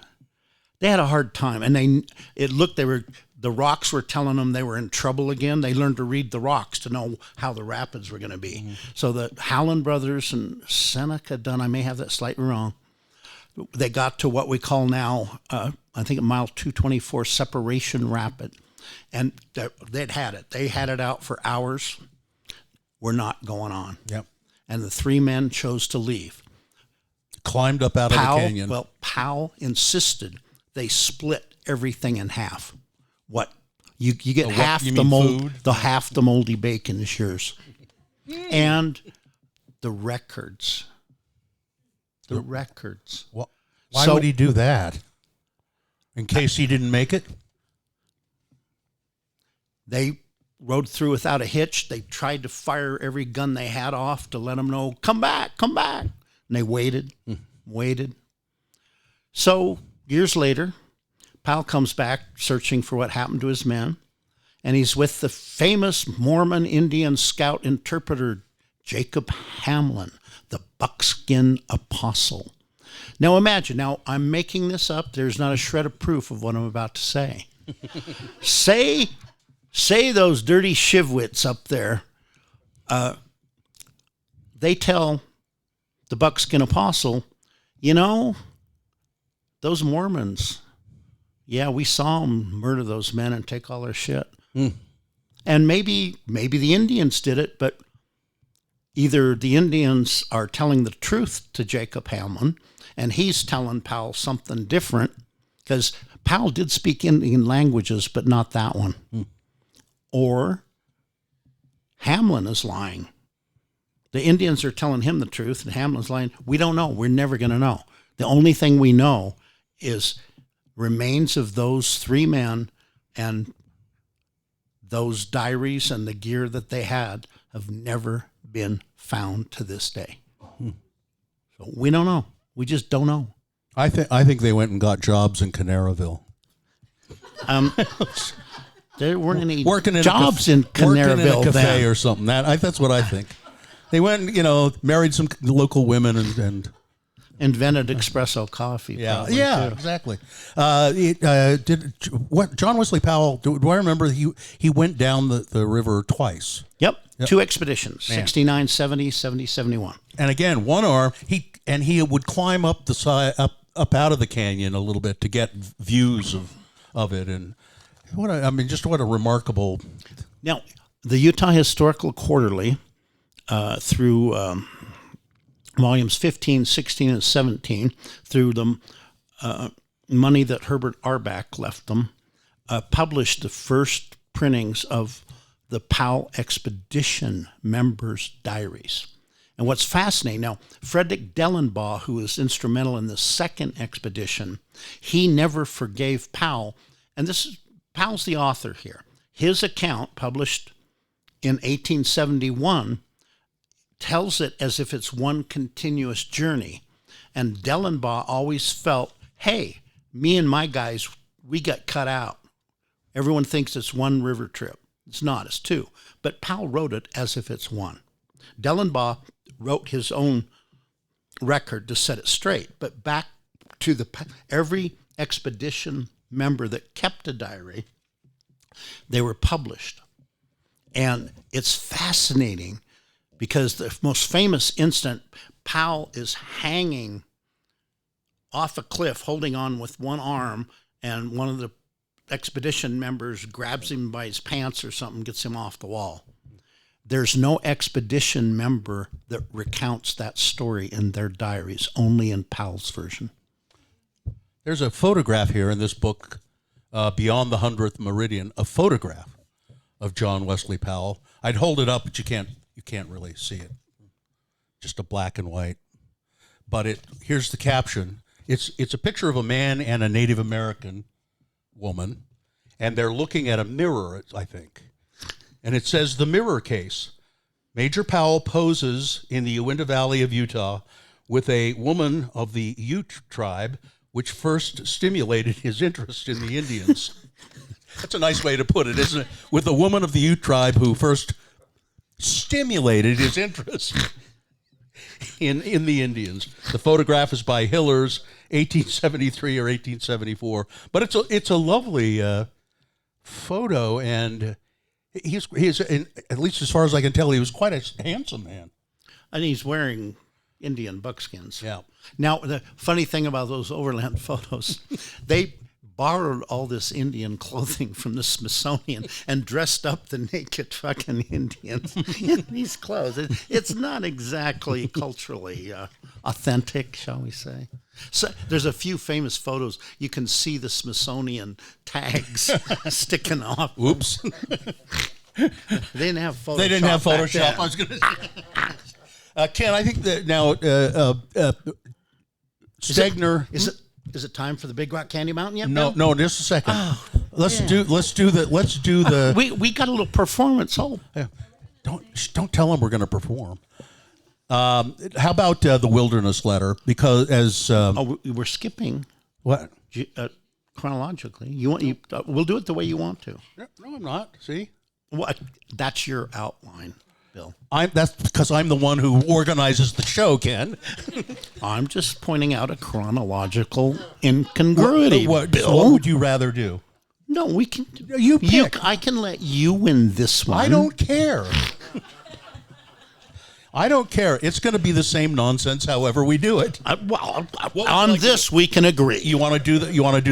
they had a hard time. And the rocks were telling them they were in trouble again. They learned to read the rocks to know how the rapids were going to be. So the Howland brothers and Seneca Dunn, I may have that slightly wrong, they got to what we call now, I think at mile 224, Separation Rapid. And they'd had it. They had it out for hours. We're not going on. Yep. And the three men chose to leave. Climbed up out of the canyon. Well, Powell insisted they split everything in half. What? You get half the mold, food? the half the moldy bacon is yours. And the records. The records. Well, why would he do that? In case he didn't make it? They rode through without a hitch. They tried to fire every gun they had off to let them know, come back, come back. And they waited. So years later, Powell comes back searching for what happened to his men, and he's with the famous Mormon Indian scout interpreter Jacob Hamlin, the buckskin apostle. Now imagine, I'm making this up. There's not a shred of proof of what I'm about to say. Say those dirty shivwits up there, they tell the buckskin apostle, those Mormons, yeah, we saw them murder those men and take all their shit. And maybe the Indians did it, but either the Indians are telling the truth to Jacob Hamlin, and he's telling Powell something different, because Powell did speak Indian languages, but not that one. Or Hamlin is lying. The Indians are telling him the truth, and Hamlin's lying. We don't know. We're never going to know. The only thing we know is remains of those three men, and those diaries and the gear that they had have never been found to this day. So we don't know. We just don't know. I think they went and got jobs in Canaraville. There weren't any Working jobs in Canaraville working in a cafe then. or something. That's what I think. They went, married some local women and invented espresso coffee. Probably, too. Exactly. John Wesley Powell? Do I remember he went down the river twice? Yep. 2 expeditions: 69, 70, 70, 71. And again, one arm. He would climb up the side, up out of the canyon a little bit to get views of it. And what a remarkable. Now, the Utah Historical Quarterly, through volumes 15, 16, and 17, through the money that Herbert Arbach left them, published the first printings of the Powell Expedition members' diaries. And what's fascinating, now, Frederick Dellenbaugh, who was instrumental in the second expedition, he never forgave Powell. And Powell's the author here. His account, published in 1871, tells it as if it's one continuous journey. And Dellenbaugh always felt, hey, me and my guys, we got cut out. Everyone thinks it's one river trip. It's not, it's two. But Powell wrote it as if it's one. Dellenbaugh wrote his own record to set it straight. But back to every expedition member that kept a diary, they were published. And it's fascinating because the most famous incident, Powell is hanging off a cliff, holding on with one arm, and one of the expedition members grabs him by his pants or something, gets him off the wall. There's no expedition member that recounts that story in their diaries, only in Powell's version. There's a photograph here in this book, Beyond the 100th Meridian, a photograph of John Wesley Powell. I'd hold it up, but you can't really see it. Just a black and white. But here's the caption. It's a picture of a man and a Native American woman, and they're looking at a mirror, I think. And it says, "The Mirror Case. Major Powell poses in the Uinta Valley of Utah with a woman of the Ute tribe, which first stimulated his interest in the Indians." That's a nice way to put it, isn't it? With a woman of the Ute tribe who first stimulated his interest in the Indians. The photograph is by Hillers, 1873 or 1874. But it's a lovely photo, and he's at least as far as I can tell, he was quite a handsome man. And he's wearing Indian buckskins. Yeah. Now, the funny thing about those overland photos, they borrowed all this Indian clothing from the Smithsonian and dressed up the naked fucking Indians in these clothes. It's not exactly culturally authentic, shall we say. So there's a few famous photos. You can see the Smithsonian tags sticking off. Oops. They didn't have Photoshop. They didn't have back Photoshop. then. I was going to say. Ken, I think that now Stegner. Is it time for the Big Rock Candy Mountain yet? No, Bill? no, just a second. Oh, let's do the. We got a little performance. Oh, Yeah. Don't tell them we're going to perform. How about the Wilderness Letter? Because as we're skipping what? chronologically. We'll do it the way you want to. No, I'm not. See, What? That's your outline, Bill. That's because I'm the one who organizes the show, Ken. I'm just pointing out a chronological incongruity, What Bill. what would you rather do? No, we can. You pick. I can let you win this one. I don't care. I don't care. It's going to be the same nonsense, however we do it. On this we can agree. You want to do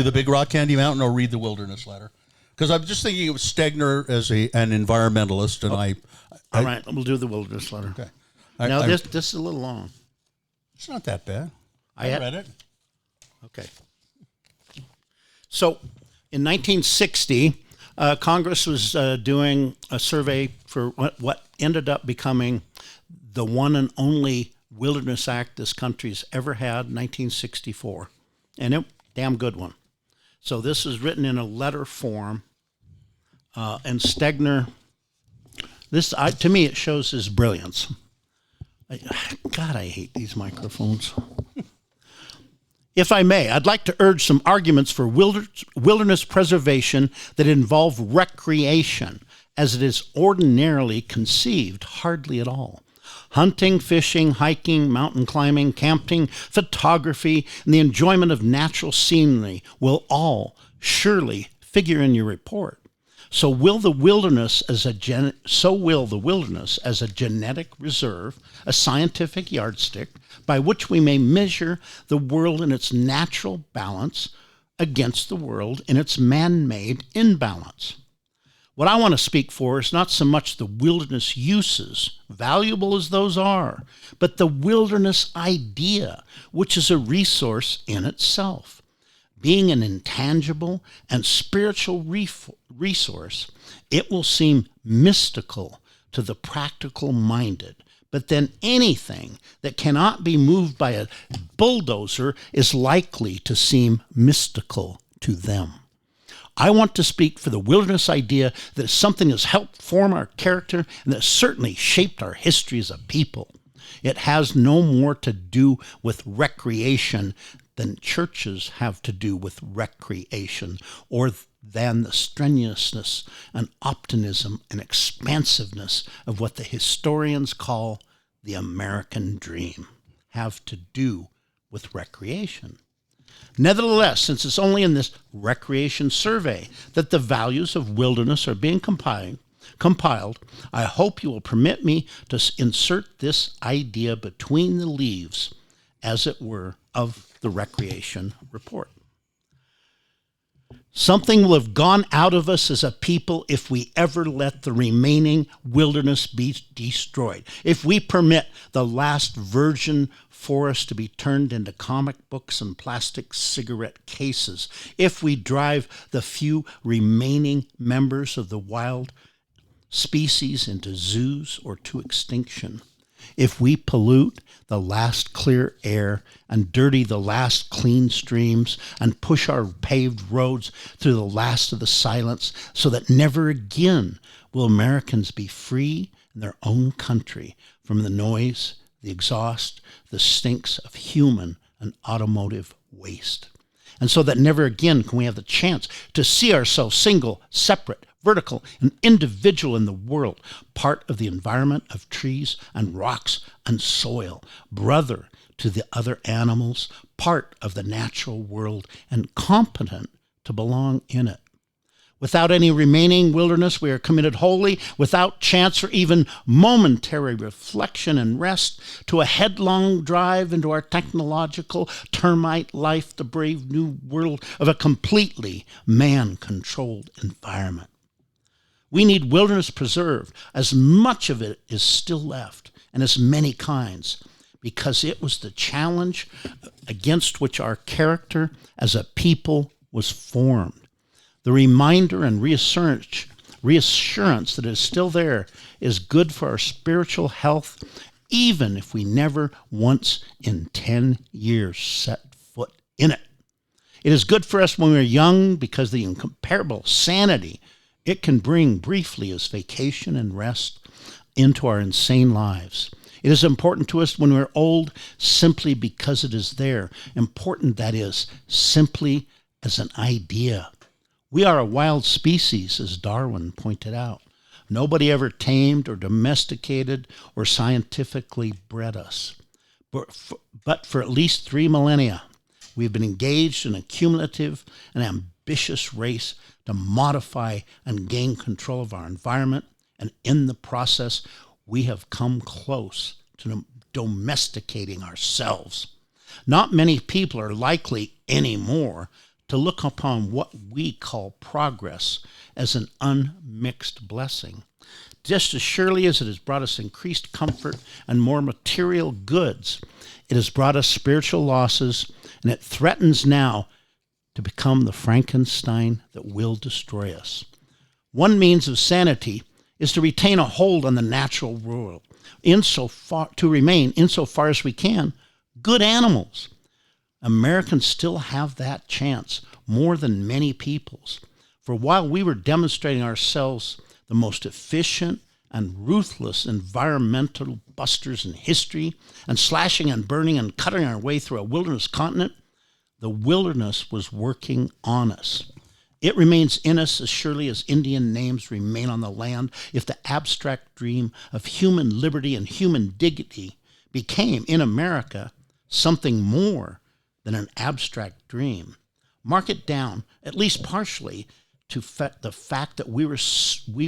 the Big Rock Candy Mountain or read the Wilderness Letter? Because I'm just thinking of Stegner as an environmentalist, and All right, we'll do the Wilderness Letter. Okay. Now this is a little long. It's not that bad. I read it. Okay. So, in 1960, Congress was doing a survey for what ended up becoming the one and only Wilderness Act this country's ever had, 1964. And a damn good one. So this is written in a letter form. And Stegner, to me, it shows his brilliance. God, I hate these microphones. If I may, I'd like to urge some arguments for wilderness preservation that involve recreation, as it is ordinarily conceived hardly at all. Hunting, fishing, hiking, mountain climbing, camping, photography, and the enjoyment of natural scenery will all surely figure in your report. So will the wilderness as a genetic reserve, a scientific yardstick by which we may measure the world in its natural balance against the world in its man-made imbalance. What I want to speak for is not so much the wilderness uses, valuable as those are, but the wilderness idea, which is a resource in itself. Being an intangible and spiritual resource, it will seem mystical to the practical minded, But then anything that cannot be moved by a bulldozer is likely to seem mystical to them. I want to speak for the wilderness idea that something has helped form our character and that certainly shaped our history as a people. It has no more to do with recreation than churches have to do with recreation, or than the strenuousness and optimism and expansiveness of what the historians call the American dream have to do with recreation. Nevertheless, since it's only in this recreation survey that the values of wilderness are being compiled, I hope you will permit me to insert this idea between the leaves, as it were, of the recreation report. Something will have gone out of us as a people if we ever let the remaining wilderness be destroyed. If we permit the last virgin forest to be turned into comic books and plastic cigarette cases. If we drive the few remaining members of the wild species into zoos or to extinction. If we pollute the last clear air and dirty the last clean streams and push our paved roads through the last of the silence, so that never again will Americans be free in their own country from the noise, the exhaust, the stinks of human and automotive waste. And so that never again can we have the chance to see ourselves single, separate, vertical, and individual in the world, part of the environment of trees and rocks and soil, brother to the other animals, part of the natural world, and competent to belong in it. Without any remaining wilderness, we are committed wholly, without chance or even momentary reflection and rest, to a headlong drive into our technological termite life, the brave new world of a completely man-controlled environment. We need wilderness preserved, as much of it is still left, and as many kinds, because it was the challenge against which our character as a people was formed. The reminder and reassurance that it is still there is good for our spiritual health, even if we never once in 10 years set foot in it. It is good for us when we are young because the incomparable sanity it can bring briefly as vacation and rest into our insane lives. It is important to us when we're old simply because it is there. Important, that is, simply as an idea. We are a wild species, as Darwin pointed out. Nobody ever tamed or domesticated or scientifically bred us. But for at least 3 millennia, we have been engaged in a cumulative and ambitious race to modify and gain control of our environment, and in the process, we have come close to domesticating ourselves. Not many people are likely anymore to look upon what we call progress as an unmixed blessing. Just as surely as it has brought us increased comfort and more material goods, it has brought us spiritual losses, and it threatens now to become the Frankenstein that will destroy us. One means of sanity is to retain a hold on the natural world, to remain, insofar as we can, good animals. Americans still have that chance more than many peoples. For while we were demonstrating ourselves the most efficient and ruthless environmental busters in history, and slashing and burning and cutting our way through a wilderness continent, the wilderness was working on us. It remains in us as surely as Indian names remain on the land. If the abstract dream of human liberty and human dignity became, in America, something more than an abstract dream, mark it down, at least partially, to the fact that we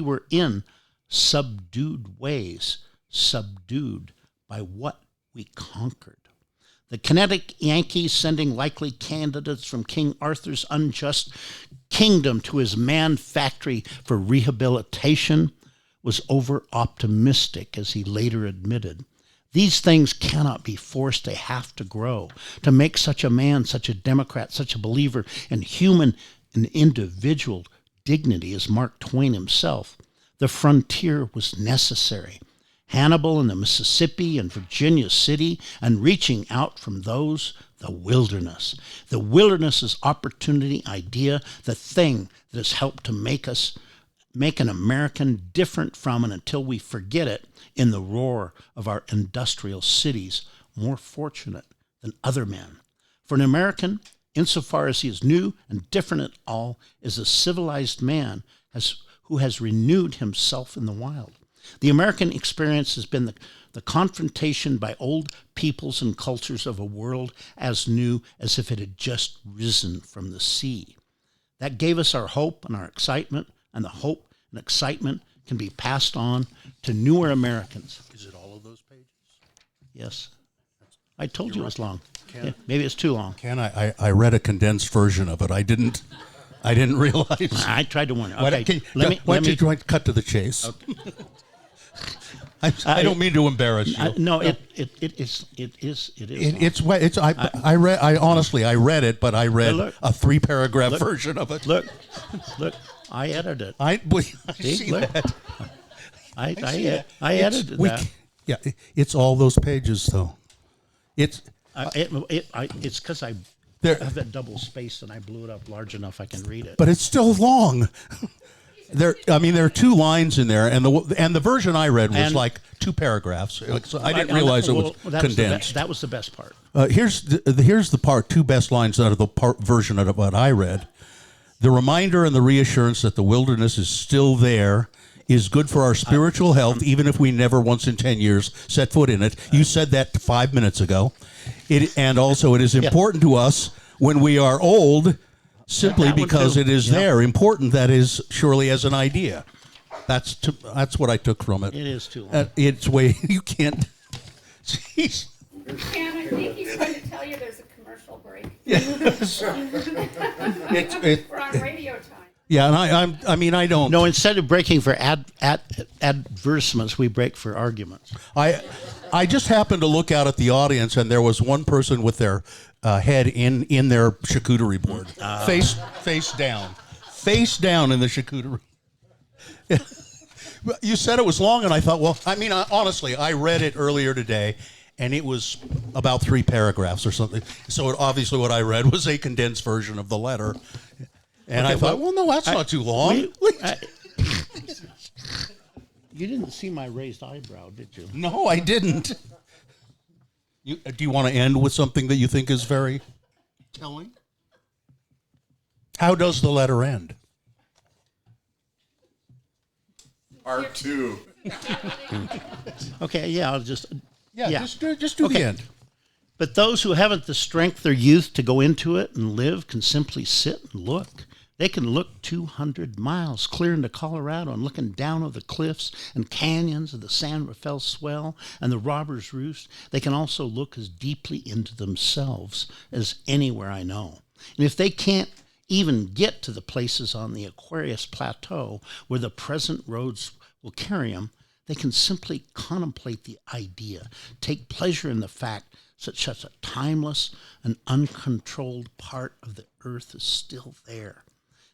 were in subdued ways, subdued by what we conquered. The kinetic Yankees sending likely candidates from King Arthur's unjust kingdom to his man factory for rehabilitation was over-optimistic, as he later admitted. These things cannot be forced. They have to grow. To make such a man, such a Democrat, such a believer in human and individual dignity as Mark Twain himself, the frontier was necessary. Hannibal and the Mississippi and Virginia City, and reaching out from those, the wilderness. The wilderness is opportunity, idea, the thing that has helped to make an American different from and until we forget it in the roar of our industrial cities, more fortunate than other men. For an American, insofar as he is new and different at all, is a civilized man who has renewed himself in the wild. The American experience has been the confrontation by old peoples and cultures of a world as new as if it had just risen from the sea. That gave us our hope and our excitement, and the hope and excitement can be passed on to newer Americans. Is it all of those pages? Yes. I told you it was long. Yeah, maybe it's too long. Ken, I read a condensed version of it. I didn't realize. I tried to warn you. Why Okay, don't you cut to the chase? Okay. I don't mean to embarrass you. No, it is. I read it, but I read look. a 3-paragraph Look. version of it. Look, I edited it. I see look. that. I see edited that. Yeah, it's all those pages though. It's It's because I have that double space and I blew it up large enough I can read it. but it's still long. There are 2 lines in there, and the version I read was like 2 paragraphs. So I didn't realize it was condensed. That was the best part. Here's the part, 2 best lines out of the version of what I read. The reminder and the reassurance that the wilderness is still there is good for our spiritual health, even if we never once in 10 years set foot in it. You said that 5 minutes ago. And also it is important to us when we are old, simply because it is there. Important, that is, surely as an idea. That's what I took from it. It is too long. It's way, you can't, jeez. Ken, I think he's going to tell you there's a commercial break. We're on radio time. Yeah, and I don't. No, instead of breaking for advertisements, we break for arguments. I just happened to look out at the audience, and there was one person with their head in their charcuterie board, face down in the charcuterie. You said it was long, and I thought, well, honestly, I read it earlier today, and it was about 3 paragraphs or something. So obviously, what I read was a condensed version of the letter. And I thought, well, no, that's not too long. You didn't see my raised eyebrow, did you? No, I didn't. Do you want to end with something that you think is very telling? How does the letter end? Part 2. Okay, yeah, I'll just... Yeah. Just do the end. But those who haven't the strength or youth to go into it and live can simply sit and look. They can look 200 miles clear into Colorado and looking down on the cliffs and canyons of the San Rafael Swell and the Robber's Roost. They can also look as deeply into themselves as anywhere I know. And if they can't even get to the places on the Aquarius Plateau where the present roads will carry them, they can simply contemplate the idea, take pleasure in the fact that such a timeless and uncontrolled part of the earth is still there.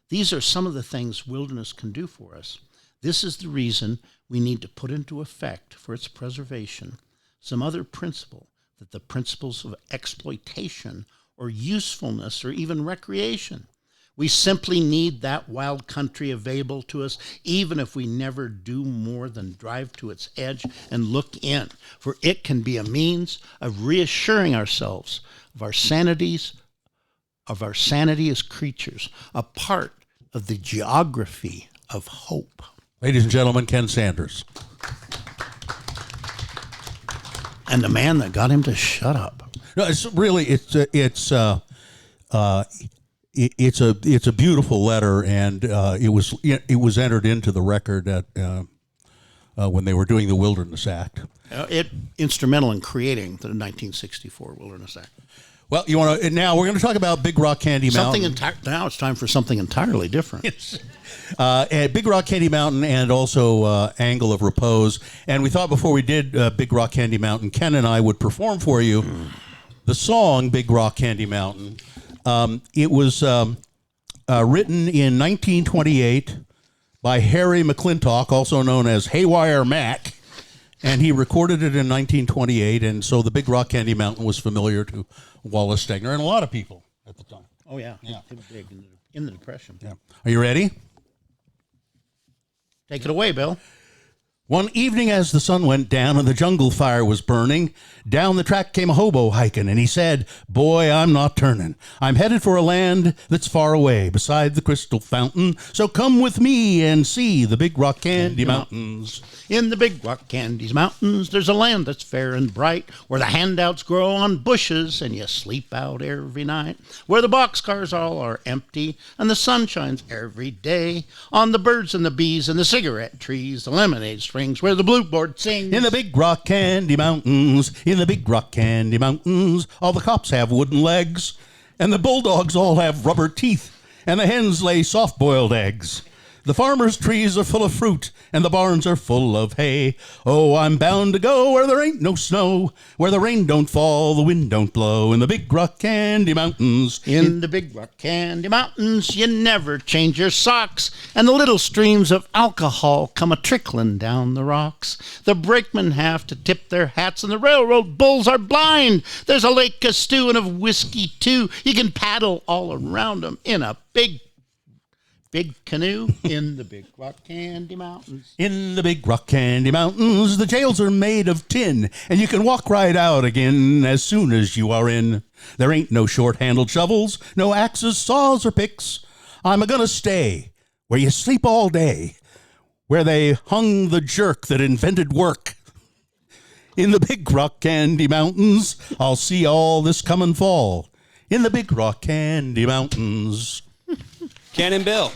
These are some of the things wilderness can do for us. This is the reason we need to put into effect for its preservation some other principle, that the principles of exploitation or usefulness or even recreation. We simply need that wild country available to us, even if we never do more than drive to its edge and look in, for it can be a means of reassuring ourselves of our sanity as creatures, a part of the geography of hope. Ladies and gentlemen, Ken Sanders. And the man that got him to shut up. No, it's a beautiful letter, and it was entered into the record at when they were doing the Wilderness Act. Instrumental in creating the 1964 Wilderness Act. Well, now we're going to talk about Big Rock Candy Mountain. Now it's time for something entirely different. Yes. And Big Rock Candy Mountain, and also Angle of Repose. And we thought before we did Big Rock Candy Mountain, Ken and I would perform for you the song Big Rock Candy Mountain. It was written in 1928 by Harry McClintock, also known as Haywire Mac. And he recorded it in 1928, and so the Big Rock Candy Mountain was familiar to Wallace Stegner and a lot of people at the time. Oh, yeah. It was big in the Depression. Yeah. Are you ready? Take it away, Bill. One evening as the sun went down and the jungle fire was burning, down the track came a hobo hiking, and he said, "Boy, I'm not turning. I'm headed for a land that's far away beside the crystal fountain, so come with me and see the Big Rock Candy Mountains." In the Big Rock Candy Mountains, there's a land that's fair and bright, where the handouts grow on bushes and you sleep out every night, where the boxcars all are empty and the sun shines every day on the birds and the bees and the cigarette trees, the lemonade springs, where the bluebird sings. In the Big Rock Candy Mountains, in the Big Rock Candy Mountains, all the cops have wooden legs, and the bulldogs all have rubber teeth, and the hens lay soft-boiled eggs. The farmers' trees are full of fruit, and the barns are full of hay. Oh, I'm bound to go where there ain't no snow, where the rain don't fall, the wind don't blow, in the Big Rock Candy Mountains. In the Big Rock Candy Mountains, you never change your socks, and the little streams of alcohol come a-trickling down the rocks. The brakemen have to tip their hats, and the railroad bulls are blind. There's a lake of stew and of whiskey, too. You can paddle all around them in a big canoe in the Big Rock Candy Mountains. In the Big Rock Candy Mountains, the jails are made of tin, and you can walk right out again as soon as you are in. There ain't no short-handled shovels, no axes, saws, or picks. I'm a-gonna stay where you sleep all day, where they hung the jerk that invented work. In the Big Rock Candy Mountains, I'll see all this come and fall. In the Big Rock Candy Mountains. Cannon Bill.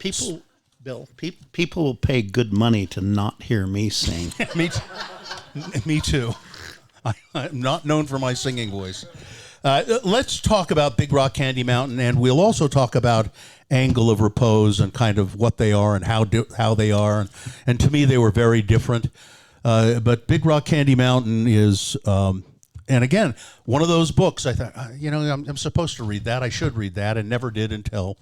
People will pay good money to not hear me sing. Me too. I'm not known for my singing voice. Let's talk about Big Rock Candy Mountain, and we'll also talk about Angle of Repose and kind of what they are and how they are. And to me, they were very different. But Big Rock Candy Mountain is... and again, one of those books, I thought, I'm supposed to read that. I should read that, and never did until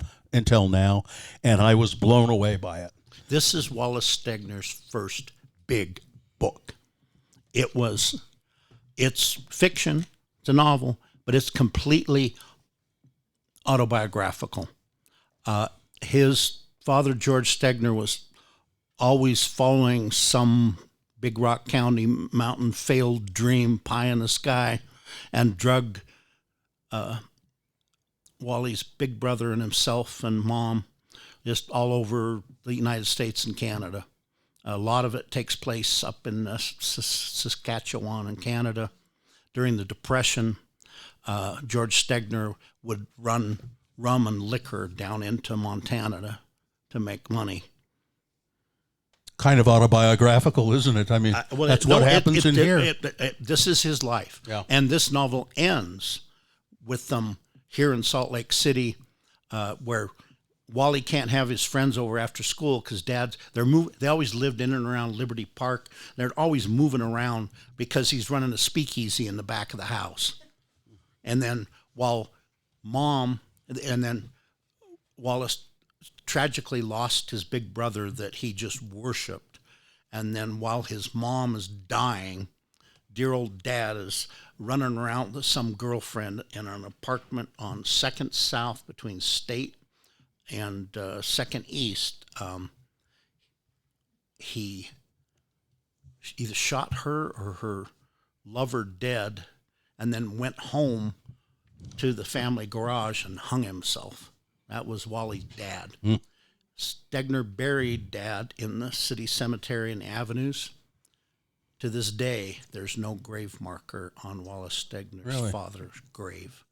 now. And I was blown away by it. This is Wallace Stegner's first big book. It's fiction, it's a novel, but it's completely autobiographical. His father, George Stegner, was always following some Big Rock County Mountain failed dream, pie in the sky, and drug Wally's big brother and himself and mom just all over the United States and Canada. A lot of it takes place up in Saskatchewan and Canada. During the Depression, George Stegner would run rum and liquor down into Montana to make money. Kind of autobiographical, isn't it? I mean, that's what happens in here. This is his life. Yeah. And this novel ends with them here in Salt Lake City, where Wally can't have his friends over after school because they always lived in and around Liberty Park. They're always moving around because he's running a speakeasy in the back of the house. And then Wallace tragically lost his big brother that he just worshipped. And then while his mom is dying, dear old dad is running around with some girlfriend in an apartment on 2nd South between State and 2nd East. He either shot her or her lover dead and then went home to the family garage and hung himself. That was Wally's dad. Stegner buried Dad in the city cemetery in the Avenues. To this day, there's no grave marker on Wallace Stegner's father's grave.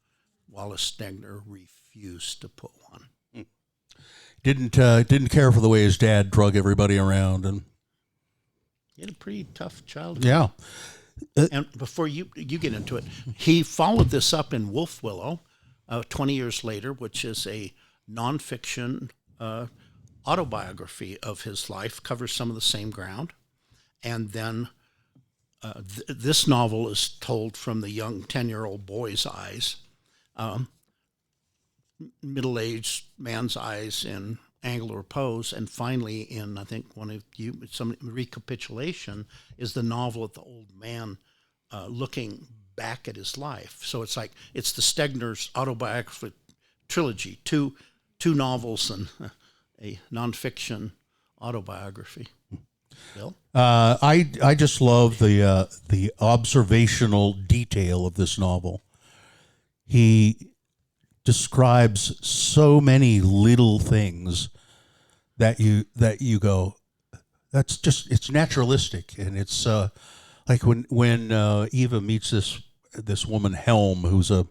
Wallace Stegner refused to put one. Didn't care for the way his dad drug everybody around, and He had a pretty tough childhood. yeah. And before you get into it, he followed this up in Wolf Willow 20 years later, which is a nonfiction autobiography of his life, covers some of the same ground. And then this novel is told from the young 10-year-old boy's eyes, middle-aged man's eyes in Angle of Repose, and finally in, I think, some recapitulation is the novel of the old man looking back at his life. So it's like, it's the Stegner's autobiography trilogy, two novels and a nonfiction autobiography. Bill? I just love the observational detail of this novel. He describes so many little things that you go, it's naturalistic, and it's like when Eva meets this woman Helm, who's a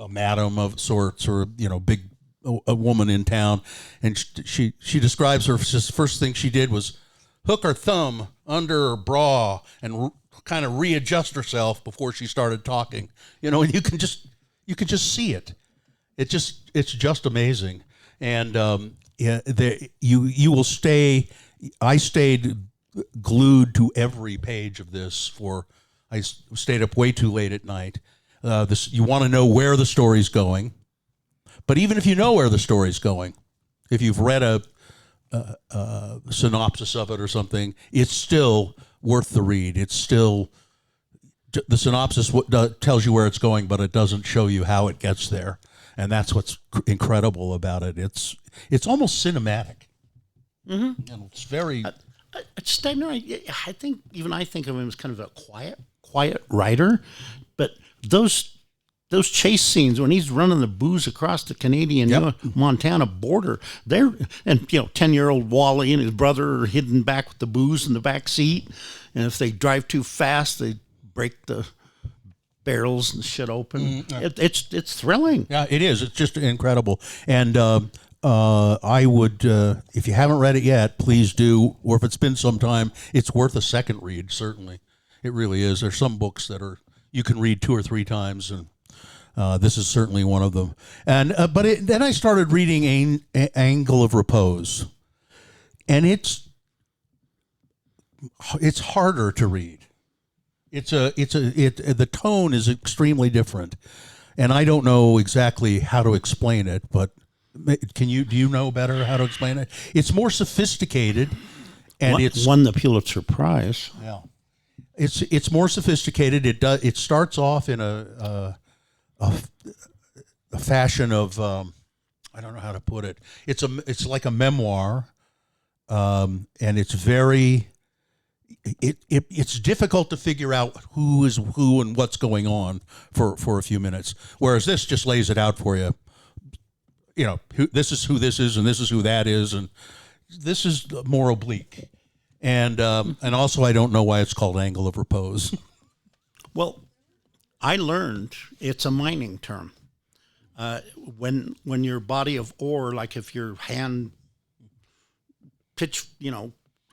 madam of sorts, or a woman in town, and she describes her, just first thing she did was hook her thumb under her bra and kind of readjust herself before she started talking. And you can just see it. It's just amazing. And you will stay. I stayed glued to every page of this. I stayed up way too late at night. You want to know where the story's going, but even if you know where the story's going, if you've read a synopsis of it or something, it's still worth the read. It's still, the synopsis tells you where it's going, but it doesn't show you how it gets there, and that's what's incredible about it. It's almost cinematic. Mm-hmm. And it's very. Stegner, I think of him as kind of a quiet writer, but those chase scenes when he's running the booze across the Canadian Montana border, and 10-year-old Wally and his brother are hidden back with the booze in the back seat, and if they drive too fast, they break the barrels and shit open. It's thrilling. Yeah, it is. It's just incredible. And I would, if you haven't read it yet, please do. Or if it's been some time, it's worth a second read. Certainly, it really is. There's some books that you can read 2 or 3 times, and this is certainly one of them. And then I started reading Angle of Repose, and it's harder to read. The tone is extremely different, and I don't know exactly how to explain it, but do you know better how to explain it? It's more sophisticated, and it's won the Pulitzer Prize. Yeah, it's more sophisticated. It starts off in a fashion of I don't know how to put it. It's like a memoir, and it's very. It's difficult to figure out who is who and what's going on for a few minutes. Whereas this just lays it out for you. This is who this is, and this is who that is, and this is more oblique. And also, I don't know why it's called Angle of Repose. Well, I learned it's a mining term. When your body of ore, like if your hand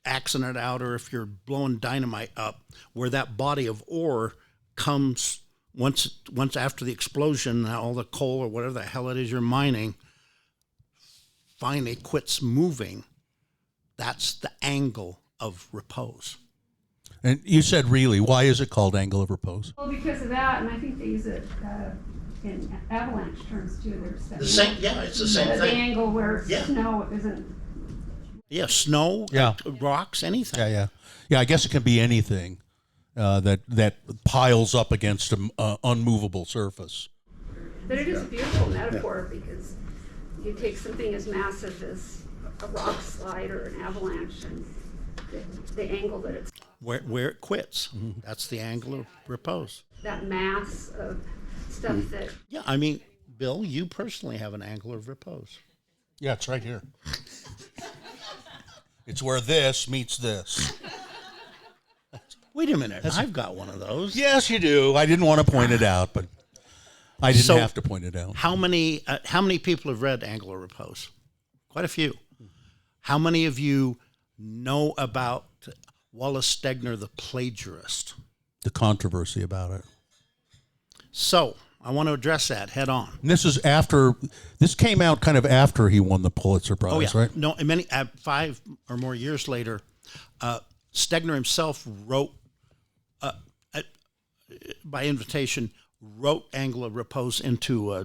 axing it out, or if you're blowing dynamite up, where that body of ore comes once after the explosion, all the coal or whatever the hell it is you're mining finally quits moving, that's the angle of repose. And you said, really, why is it called Angle of Repose? Well, because of that, and I think they use it in avalanche terms too. It's the same thing. The angle where snow isn't. Yeah, snow, rocks, anything. Yeah. I guess it can be anything that piles up against an unmovable surface. But it is a beautiful metaphor because you take something as massive as a rock slide or an avalanche, and the angle that it's where it quits. Mm-hmm. That's the angle of repose. That mass of stuff that. Yeah, I mean, Bill, you personally have an angle of repose. Yeah, it's right here. It's where this meets this. Wait a minute. I've got one of those. Yes, you do. I didn't want to point it out, but I didn't have to point it out. How many people have read Angle of Repose? Quite a few. How many of you know about Wallace Stegner, the plagiarist? The controversy about it. So I want to address that head on. And this came out kind of after he won the Pulitzer Prize, right? No, 5 or more years later, Stegner himself wrote, by invitation, wrote Angle of Repose into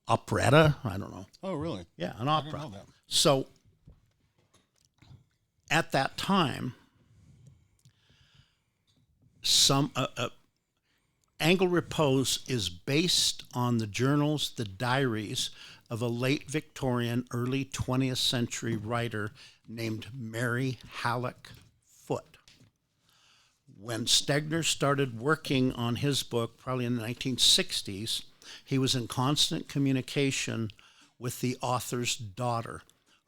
operetta. I don't know. Oh, really? Yeah, an opera. know that. So at that time, some Angle Repose is based on the journals, the diaries of a late Victorian, early 20th century writer named Mary Halleck Foote. When Stegner started working on his book, probably in the 1960s, he was in constant communication with the author's daughter,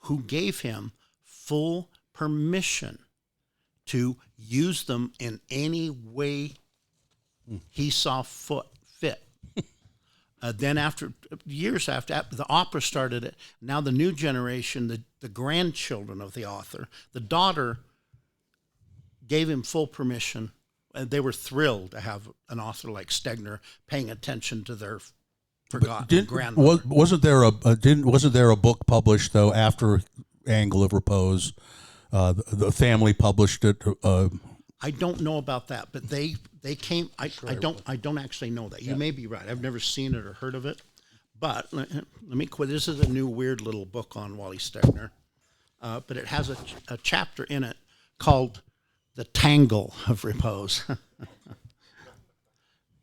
who gave him full permission to use them in any way he saw fit. Then years after the opera started it, now the new generation, the grandchildren of the author, the daughter gave him full permission. And they were thrilled to have an author like Stegner paying attention to their forgotten grandmother. Wasn't there a book published though after Angle of Repose? The family published it. I don't know about that, but they came. I don't actually know that. You may be right. I've never seen it or heard of it. But let me quit. This is a new weird little book on Wally Stegner, but it has a chapter in it called "The Tangle of Repose."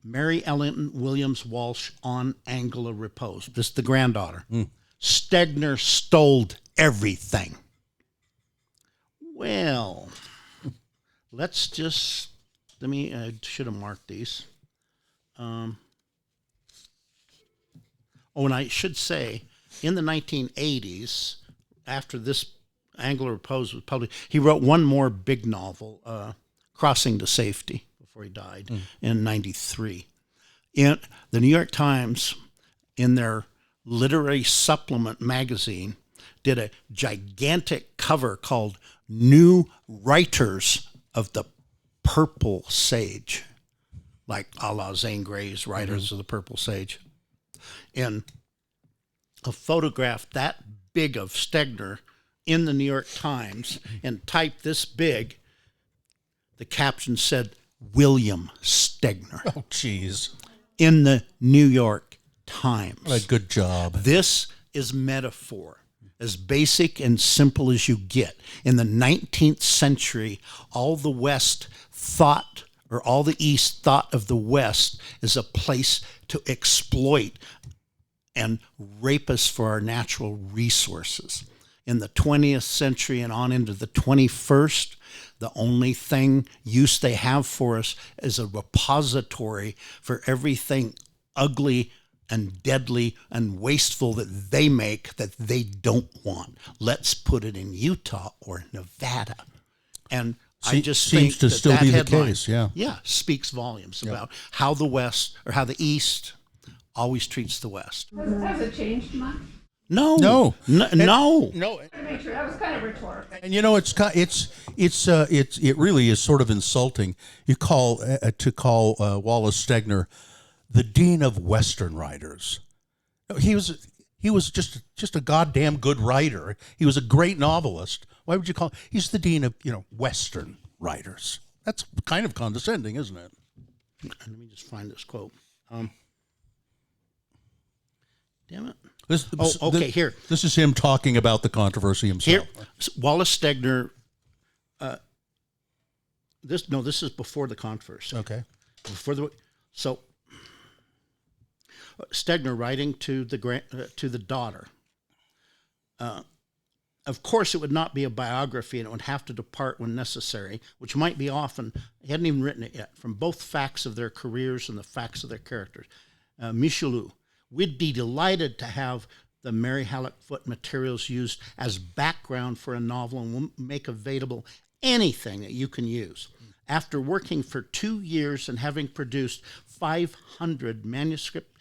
Mary Ellen Williams Walsh on Angle of Repose. This is the granddaughter. Stegner stole everything. Well, I should have marked these. And I should say, in the 1980s, after this Angle of Repose was published, he wrote one more big novel, Crossing to Safety, before he died in 93. In the New York Times, in their literary supplement magazine, did a gigantic cover called New Writers of the Purple Sage, like a la Zane Grey's Writers of the Purple Sage. And a photograph that big of Stegner in the New York Times, and typed this big, the caption said, William Stegner. Oh, jeez. In the New York Times. What a good job. This is metaphor, as basic and simple as you get. In the 19th century, all the West thought, or all the East thought of the West as a place to exploit and rape us for our natural resources. In the 20th century and on into the 21st, the only use they have for us is a repository for everything ugly and deadly and wasteful that they make that they don't want. Let's put it in Utah or Nevada. And I just seems think to that still that be the headline, case, yeah. Yeah, speaks volumes about how the West, or how the East always treats the West. Has it changed much? No. No. No. No. To make sure, that was kind of rhetorical. And it really is sort of insulting. You call Wallace Stegner the dean of Western writers. He was just a goddamn good writer. He was a great novelist. Why would you call? He's the dean of Western writers. That's kind of condescending, isn't it? Let me just find this quote. Damn it. Here. This is him talking about the controversy himself. Here, Wallace Stegner. This is before the controversy. Okay. Stegner writing to the daughter. Of course, it would not be a biography, and it would have to depart when necessary, which might be often. He hadn't even written it yet. From both facts of their careers and the facts of their characters. Michelou. We'd be delighted to have the Mary Halleck Foote materials used as background for a novel, and we'll make available anything that you can use. After working for 2 years and having produced 500 manuscript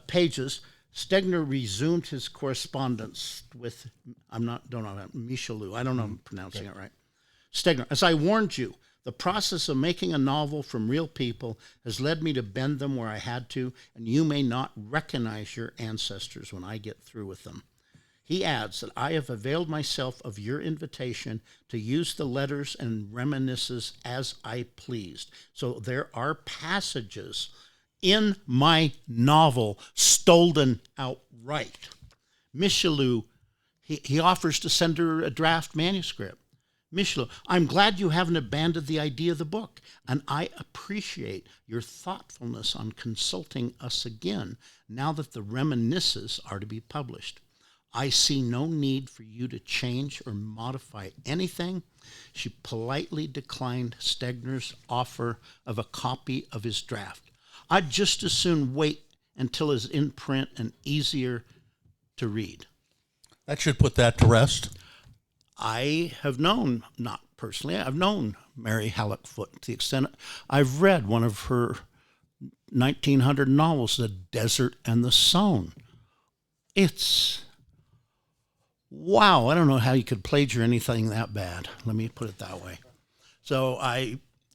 pages, Stegner resumed his correspondence with, Michelou. I don't know if I'm pronouncing it right. Stegner, as I warned you, the process of making a novel from real people has led me to bend them where I had to, and you may not recognize your ancestors when I get through with them. He adds that I have availed myself of your invitation to use the letters and reminiscences as I pleased. So there are passages in my novel, Stolen Outright. Michelou, he offers to send her a draft manuscript. Michelou, I'm glad you haven't abandoned the idea of the book, and I appreciate your thoughtfulness on consulting us again now that the reminiscences are to be published. I see no need for you to change or modify anything. She politely declined Stegner's offer of a copy of his draft. I'd just as soon wait until it's in print and easier to read. That should put that to rest. I have known, not personally, I've known Mary Halleck Foote to the extent I've read one of her 1900 novels, The Desert and the Sown. It's, wow, I don't know how you could plagiarize anything that bad. Let me put it that way. So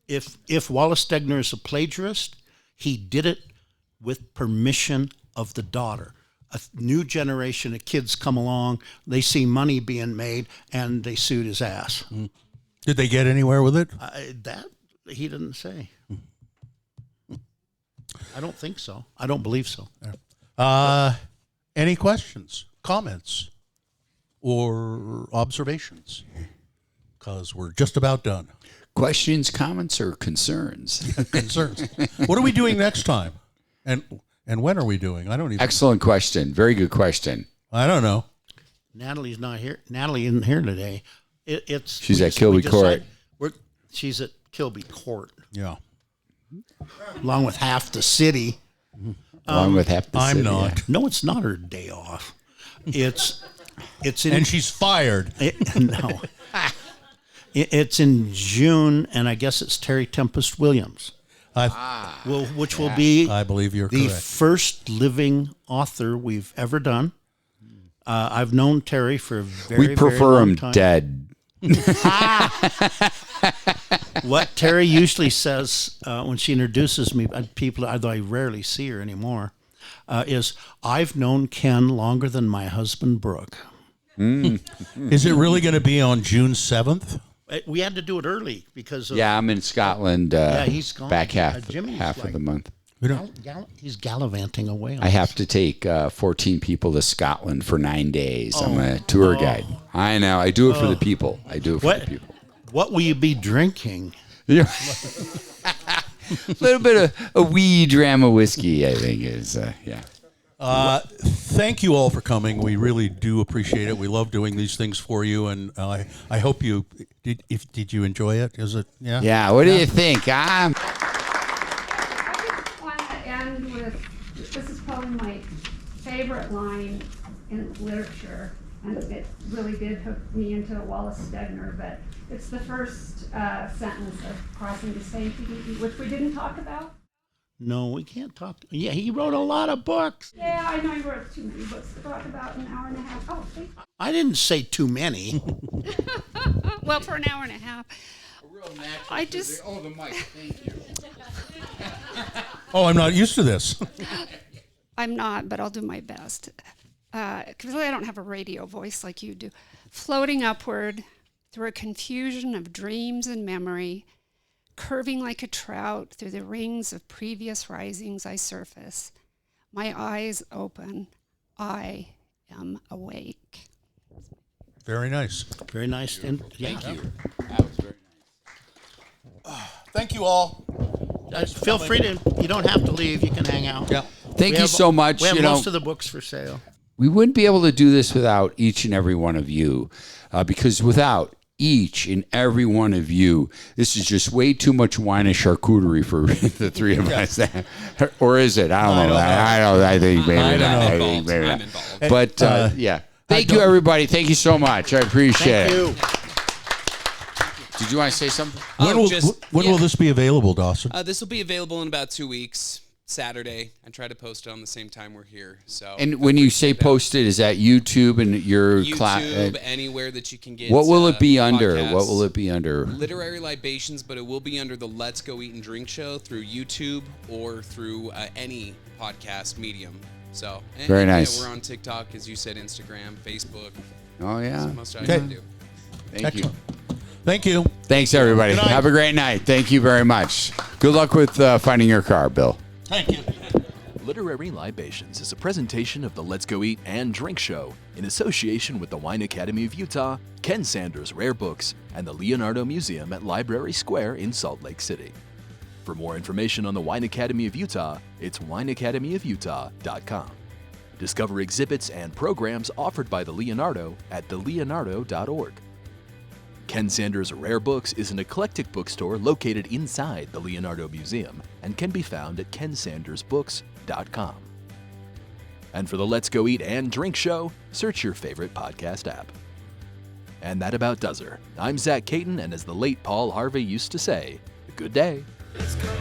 if Wallace Stegner is a plagiarist, he did it with permission of the daughter. A new generation of kids come along, they see money being made, and they sued his ass. Did they get anywhere with it? That he didn't say. I don't think so. I don't believe so. Any questions, comments, or observations? Because we're just about done. Questions, comments, or concerns? Concerns. What are we doing next time? And when are we doing? I don't even. Excellent question. Very good question. I don't know. Natalie's not here. Natalie isn't here today. She's at Kilby Court. She's at Kilby Court. Yeah. Along with half the city. Along with half the I'm city. not. Yeah. No, it's not her day off. It's in, And she's fired. no. It's in June, and I guess it's Terry Tempest Williams. Which will be I believe you're the correct. first living author we've ever done. I've known Terry for a very, We prefer very long him time. dead. What Terry usually says when she introduces me, people, although I rarely see her anymore, is, I've known Ken longer than my husband Brooke. Is it really going to be on June 7th? We had to do it early because of, Yeah, I'm in Scotland. he's gone. Back half Jimmy's of like- the month. he's gallivanting away. I have to take 14 people to Scotland for 9 days. I'm a tour guide. I know. I do it for the people. I do it for the people. What will you be drinking? Yeah. A little bit of a wee dram of whiskey, I think, is, yeah. Thank you all for coming. We really do appreciate it. We love doing these things for you, and I hope you did. Did you enjoy it? Is it? Yeah. Yeah. What do you think? I just want to end with, this is probably my favorite line in literature, and it really did hook me into Wallace Stegner, but it's the first sentence of Crossing to Safety, which we didn't talk about. No, we can't talk. Yeah, he wrote a lot of books. Yeah, I know you wrote too many books to talk about in an hour and a half. Oh, thank you. I didn't say too many. Well, for an hour and a half. I just... Oh, the mic. Thank you. Oh, I'm not used to this. I'm not, but I'll do my best. Because I don't have a radio voice like you do. Floating upward through a confusion of dreams and memory, curving like a trout through the rings of previous risings, I surface. My eyes open. I am awake. Very nice. Very nice. Thank you. That was very nice. Thank you all. Feel free to. You don't have to leave. You can hang out. Yeah. Thank you so much. We have You most know, of the books for sale. we wouldn't be able to do this without each and every one of you, because without each and every one of you, this is just way too much wine and charcuterie for the three of us. Or is it? I don't know. I think maybe I don't not. know. I think maybe I'm not. involved. But yeah. Thank you, everybody. Thank you so much. I appreciate Thank it. you. Did you want to say something? When will this be available, Dawson? This will be available in about 2 weeks. Saturday. I try to post it on the same time we're here. So. And when you say posted, is that YouTube and your YouTube, anywhere that you can get. What will it be under? podcasts. What will it be under? Literary Libations, but it will be under the Let's Go Eat and Drink show through YouTube or through any podcast medium. So Very nice. Yeah, we're on TikTok, as you said, Instagram, Facebook. Oh yeah. That's the most I Okay. can do. Thank you. Thank you. Thanks everybody. Good night. Have a great night. Thank you very much. Good luck with finding your car, Bill. Thank you. Literary Libations is a presentation of the Let's Go Eat and Drink Show in association with the Wine Academy of Utah, Ken Sanders Rare Books, and the Leonardo Museum at Library Square in Salt Lake City. For more information on the Wine Academy of Utah, it's wineacademyofutah.com. Discover exhibits and programs offered by the Leonardo at theleonardo.org. Ken Sanders Rare Books is an eclectic bookstore located inside the Leonardo Museum and can be found at kensandersbooks.com. And for the Let's Go Eat and Drink Show, search your favorite podcast app. And that about does her. I'm Zach Caton, and as the late Paul Harvey used to say, good day. Let's go.